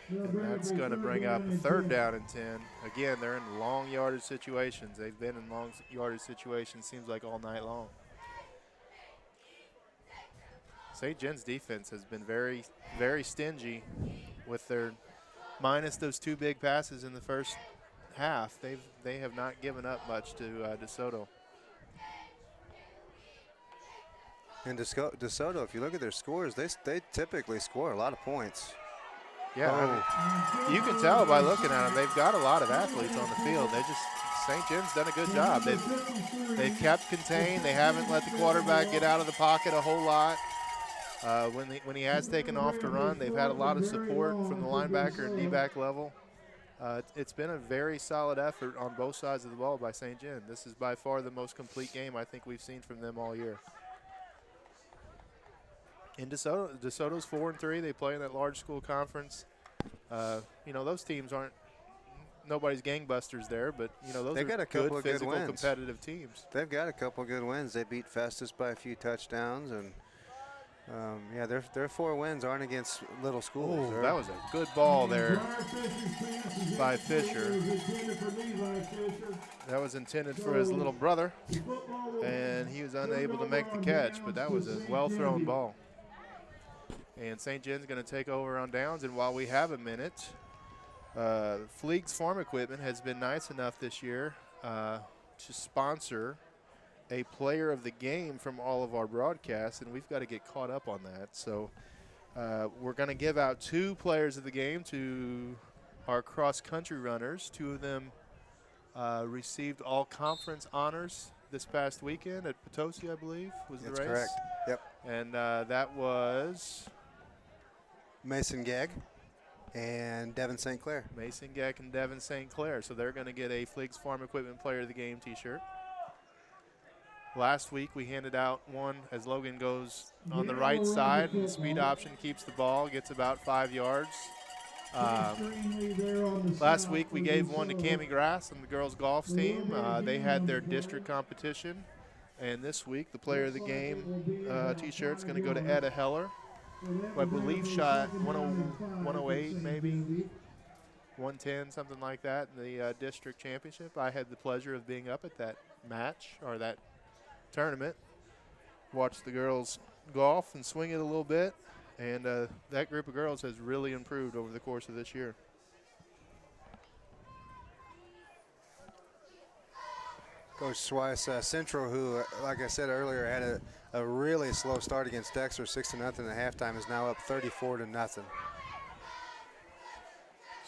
Speaker 9: And that's going to bring up a 3rd down and 10. Again, they're in long yardage situations. They've been in long yardage situations, seems like all night long. St. John's defense has been very, very stingy with their minus those 2 big passes in the first half. They have not given up much to DeSoto.
Speaker 11: And DeSoto, if you look at their scores, they typically score a lot of points.
Speaker 9: Yeah, I mean, you can tell by looking at them. They've got a lot of athletes on the field. St. John's done a good job. They've kept contained. They haven't let the quarterback get out of the pocket a whole lot. When he has taken off to run, they've had a lot of support from the linebacker and D-back level. It's been a very solid effort on both sides of the ball by St. John's. This is by far the most complete game I think we've seen from them all year. In DeSoto's 4-3. They play in that large school conference. Those teams aren't nobody's gangbusters there, but those
Speaker 11: They've got a
Speaker 9: good
Speaker 11: couple of
Speaker 9: physical,
Speaker 11: good wins.
Speaker 9: competitive teams.
Speaker 11: They've got a couple of good wins. They beat Festus by a few touchdowns, and their 4 wins aren't against little schools.
Speaker 9: That was a good ball there by Fisher. That was intended for his little brother, and he was unable to make the catch, but that was a well-thrown ball. And St. John's going to take over on downs, and while we have a minute, Fleeg's Farm Equipment has been nice enough this year to sponsor a player of the game from all of our broadcasts, and we've got to get caught up on that. So we're going to give out 2 players of the game to our cross-country runners. 2 of them received all-conference honors this past weekend at Potosi, I believe, was the race.
Speaker 11: That's correct. Yep.
Speaker 9: And that was
Speaker 11: Mason Gegg and Devin St. Clair.
Speaker 9: Mason Gegg and Devin St. Clair. So they're going to get a Fleeg's Farm Equipment Player of the Game T-shirt. Last week we handed out one as Logan goes on the right side. And the speed option keeps the ball, gets about 5 yards. Last week we gave one to Cammie Grass on the girls golf team. They had their district competition. And this week the Player of the Game T-shirt's going to go to Etta Heller, who I believe shot 108 maybe, 110, something like that in the district championship. I had the pleasure of being up at that match, or that tournament, watched the girls golf and swing it a little bit, and that group of girls has really improved over the course of this year.
Speaker 11: Coach Schweiss, Central, who, like I said earlier, had a really slow start against Dexter, 6-0 at halftime, is now up 34-0.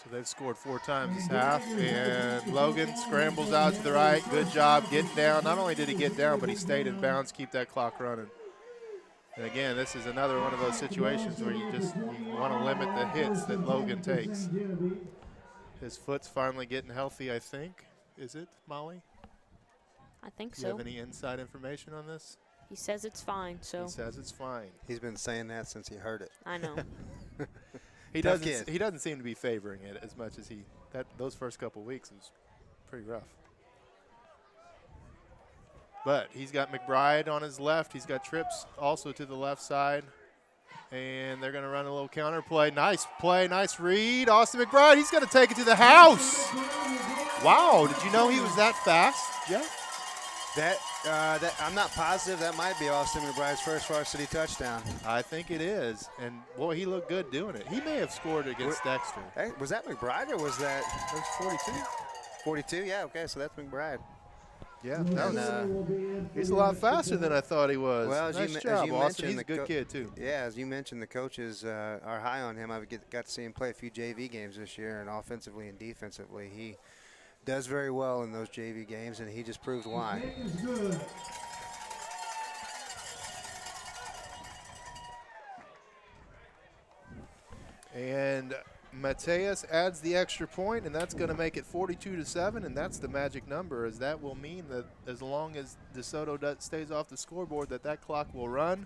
Speaker 9: So they've scored 4 times this half, and Logan scrambles out to the right. Good job getting down. Not only did he get down, but he stayed in bounds, keep that clock running. And again, this is another one of those situations where you want to limit the hits that Logan takes. His foot's finally getting healthy, I think. Is it, Molly?
Speaker 10: I think so.
Speaker 9: Do you have any inside information on this?
Speaker 10: He says it's fine, so.
Speaker 9: He says it's fine.
Speaker 11: He's been saying that since he heard it.
Speaker 10: I know.
Speaker 9: He doesn't seem to be favoring it as much as those first couple weeks was pretty rough. But he's got McBride on his left. He's got Trips also to the left side. And they're going to run a little counter play. Nice play, nice read. Austin McBride, he's going to take it to the house. Wow, did you know he was that fast, Jeff?
Speaker 11: That I'm not positive. That might be Austin McBride's first varsity touchdown.
Speaker 9: I think it is. And, boy, he looked good doing it. He may have scored against Dexter.
Speaker 11: Hey, was that McBride or was that?
Speaker 9: That was 42.
Speaker 11: 42, yeah, okay, so that's McBride.
Speaker 9: Yeah, he's a lot faster than I thought he was.
Speaker 11: Well,
Speaker 9: nice
Speaker 11: as
Speaker 9: job,
Speaker 11: you
Speaker 9: Austin.
Speaker 11: mentioned,
Speaker 9: He's a good kid, too.
Speaker 11: Yeah, as you mentioned, the coaches are high on him. I've got to see him play a few JV games this year, and offensively and defensively, he does very well in those JV games, and he just proved why.
Speaker 9: And Mateus adds the extra point, and that's going to make it 42-7, and that's the magic number, as that will mean that as long as DeSoto stays off the scoreboard, that clock will run,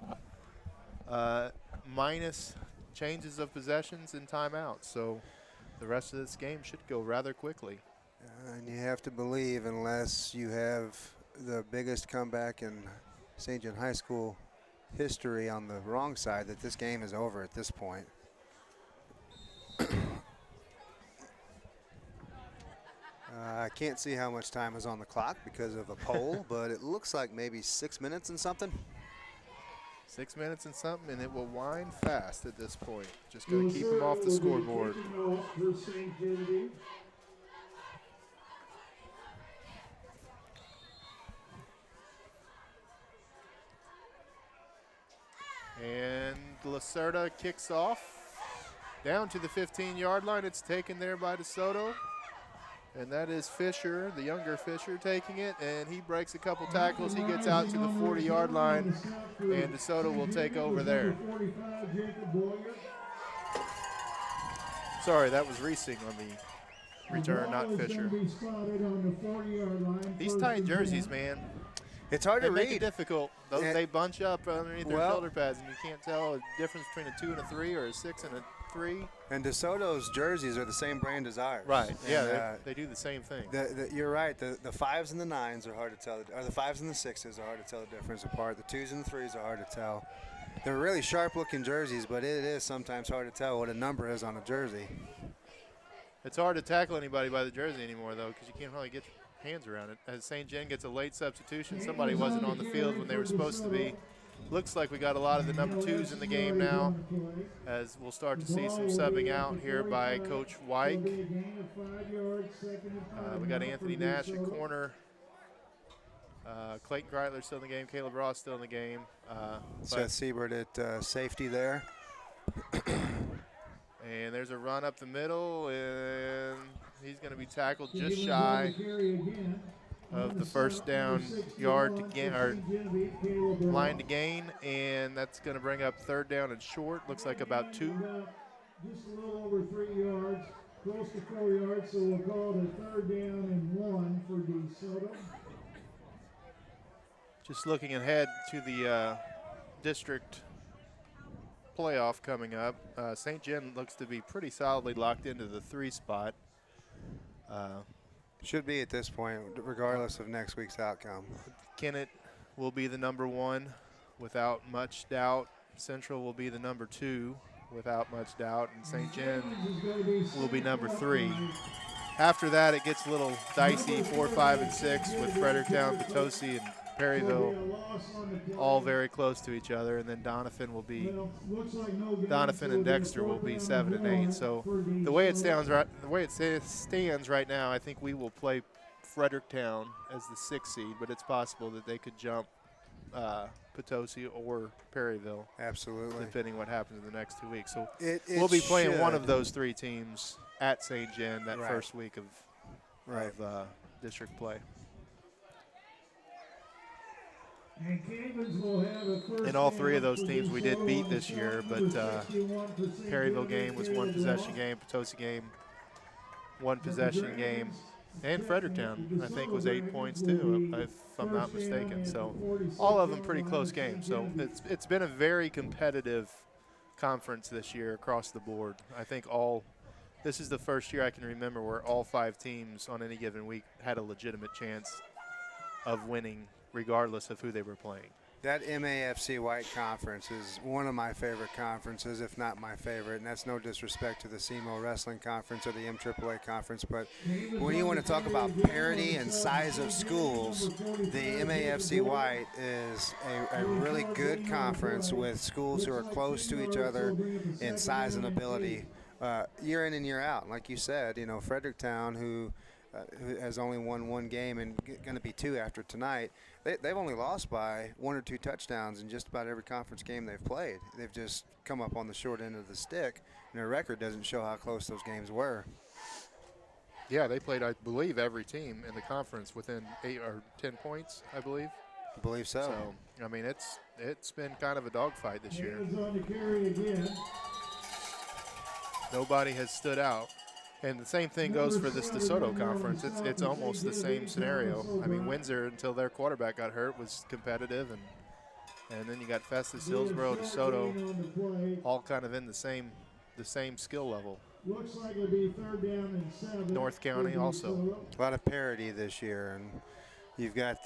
Speaker 9: minus changes of possessions and timeouts. So the rest of this game should go rather quickly.
Speaker 11: And you have to believe, unless you have the biggest comeback in St. John High School history on the wrong side, that this game is over at this point. I can't see how much time is on the clock because of a poll, but it looks like maybe 6 minutes and something.
Speaker 9: 6 minutes and something, and it will wind fast at this point. Just going to keep him off the scoreboard. And Lacerda kicks off down to the 15-yard line. It's taken there by DeSoto. And that is Fisher, the younger Fisher, taking it. And he breaks a couple tackles. He gets out to the 40-yard line. And DeSoto will take over there. Sorry, that was Reesing on the return, not Fisher. These tight jerseys, man.
Speaker 11: It's hard to read.
Speaker 9: They make it difficult. They bunch up underneath their shoulder pads, and you can't tell a difference between a 2 and a 3 or a 6 and a 3.
Speaker 11: And DeSoto's jerseys are the same brand as ours.
Speaker 9: Right.
Speaker 11: And,
Speaker 9: yeah, they do the same thing.
Speaker 11: You're right. The 5s and the 9s are hard to tell. Or the 5s and the 6s are hard to tell the difference apart. The 2s and the 3s are hard to tell. They're really sharp-looking jerseys, but it is sometimes hard to tell what a number is on a jersey.
Speaker 9: It's hard to tackle anybody by the jersey anymore, though, because you can't really get your hands around it. As St. John gets a late substitution, somebody wasn't on the field when they were supposed to be. Looks like we got a lot of the number 2s in the game now, as we'll start to see some subbing out here by Coach White. We got Anthony Nash at corner. Clayton Greitler still in the game. Caleb Ross still in the game.
Speaker 11: Seth Siebert at safety there.
Speaker 9: And there's a run up the middle, and he's going to be tackled just shy of the first down yard to gain, or line to gain, and that's going to bring up third down and short. Looks like about 2.
Speaker 8: Just a little over 3 yards, close to 4 yards, so we'll call it a third down and 1 for DeSoto.
Speaker 9: Just looking ahead to the district playoff coming up. St. John looks to be pretty solidly locked into the 3 spot.
Speaker 11: Should be at this point, regardless of next week's outcome.
Speaker 9: Kennett will be the number 1 without much doubt. Central will be the number 2 without much doubt. And St. John will be number 3. After that, it gets a little dicey, 4, 5, and 6 with Fredericktown, Potosi, and Perryville all very close to each other, and then Donovan and Dexter will be 7 and 8. So the way it stands right now, I think we will play Fredericktown as the 6th seed, but it's possible that they could jump Potosi or Perryville.
Speaker 11: Absolutely.
Speaker 9: Depending what happens in the next 2 weeks. So we'll be playing one of those 3 teams at St. John that first week of district play. And all 3 of those teams we did beat this year, but Perryville game was 1 possession game, Potosi game 1 possession game, and Fredericktown I think was 8 points too, if I'm not mistaken. So all of them pretty close games. So it's been a very competitive conference this year across the board. I think this is the first year I can remember where all 5 teams on any given week had a legitimate chance of winning regardless of who they were playing.
Speaker 11: That MAFC White Conference is one of my favorite conferences, if not my favorite, and that's no disrespect to the SEMO Wrestling Conference or the MAAA Conference, but when you want to talk about parity and size of schools, the MAFC White is a really good conference with schools who are close to each other in size and ability year in and year out. Like you said, Fredericktown, who who has only won one game and going to be two after tonight, they've only lost by 1 or 2 touchdowns in just about every conference game they've played. They've just come up on the short end of the stick, and their record doesn't show how close those games were.
Speaker 9: Yeah, they played, I believe, every team in the conference within 8 or 10 points, I believe.
Speaker 11: I believe so.
Speaker 9: So, I mean, it's been kind of a dogfight this year.
Speaker 8: Hands on the carry again.
Speaker 9: Nobody has stood out. And the same thing goes for this DeSoto conference. It's almost the same scenario. I mean, Windsor, until their quarterback got hurt, was competitive, and then you got Festus, Hillsborough, DeSoto, all kind of in the same skill level.
Speaker 8: Looks like it'll be 3rd down and 7.
Speaker 9: North County also.
Speaker 11: A lot of parity this year, and you've got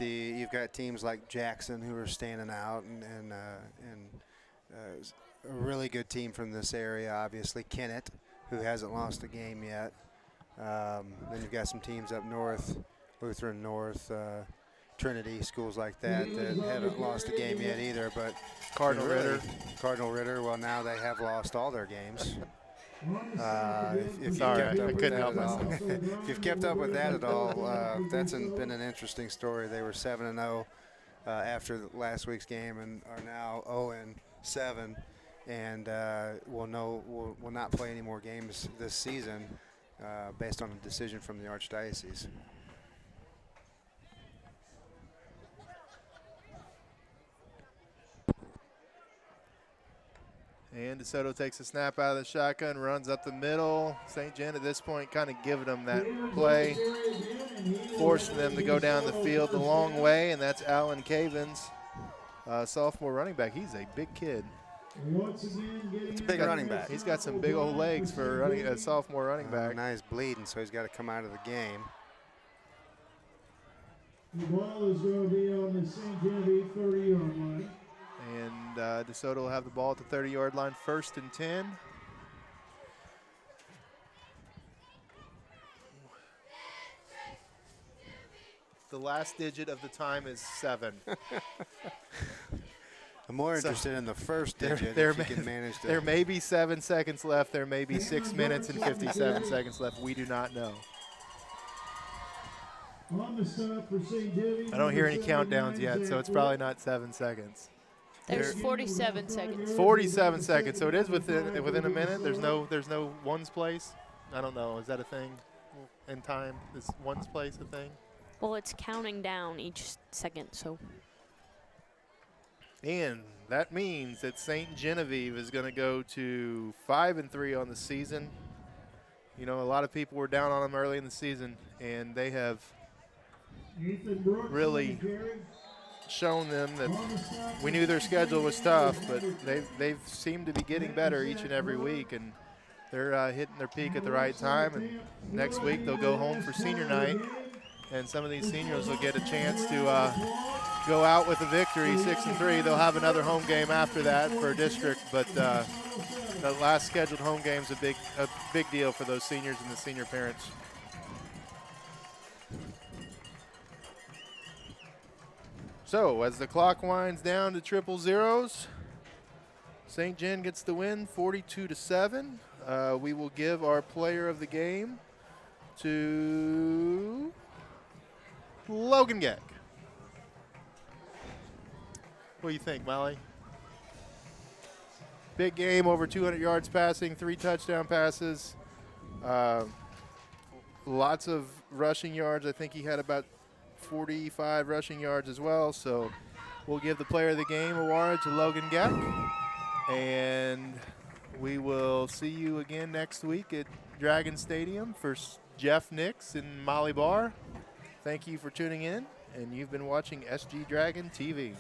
Speaker 11: teams like Jackson who are standing out, and a really good team from this area, obviously Kennett, who hasn't lost a game yet. Then you've got some teams up north, Lutheran North, Trinity, schools like that haven't lost a game yet either. But
Speaker 9: Cardinal
Speaker 11: Ritter, well, now they have lost all their games. If you've kept up with that at all, that's been an interesting story. They were 7-0 after last week's game and are now 0-7. And will not play any more games this season based on a decision from the Archdiocese.
Speaker 9: And DeSoto takes a snap out of the shotgun, runs up the middle. St. John at this point kind of giving them that play, forcing them to go down the field the long way, and that's Alan Cavins, sophomore running back. He's a big kid.
Speaker 11: It's a big running back.
Speaker 9: He's got some big old legs for a sophomore running back.
Speaker 11: Now he's bleeding, so he's got to come out of the game.
Speaker 8: The ball is going to be on the St. Genevieve 30-yard line.
Speaker 9: And DeSoto will have the ball at the 30-yard line, 1st and 10. The last digit of the time is 7.
Speaker 11: I'm more interested in the first digit if you can manage to.
Speaker 9: There may be 7 seconds left. There may be 6 minutes and 57 seconds left. We do not know.
Speaker 8: On the stop for St. Genevieve.
Speaker 9: I don't hear any countdowns yet, so it's probably not 7 seconds.
Speaker 10: There's 47 seconds.
Speaker 9: 47 seconds. So it is within a minute. There's no ones place. I don't know. Is that a thing in time? Is ones place a thing?
Speaker 10: Well, it's counting down each second, so.
Speaker 9: And that means that St. Genevieve is going to go to 5-3 on the season. You know, a lot of people were down on them early in the season, and they have really shown them that we knew their schedule was tough, but they've seemed to be getting better each and every week, and they're hitting their peak at the right time. And next week they'll go home for senior night, and some of these seniors will get a chance to go out with a victory, 6-3. They'll have another home game after that for district, but the last scheduled home game is a big deal for those seniors and the senior parents. So as the clock winds down to 000, St. Gen gets the win, 42-7. We will give our player of the game to Logan Geck. What do you think, Molly? Big game, over 200 yards passing, 3 touchdown passes, lots of rushing yards. I think he had about 45 rushing yards as well. So we'll give the player of the game award to Logan Geck. And we will see you again next week at Dragon Stadium for Jeff Nix and Molly Barr. Thank you for tuning in, and you've been watching SG Dragon TV.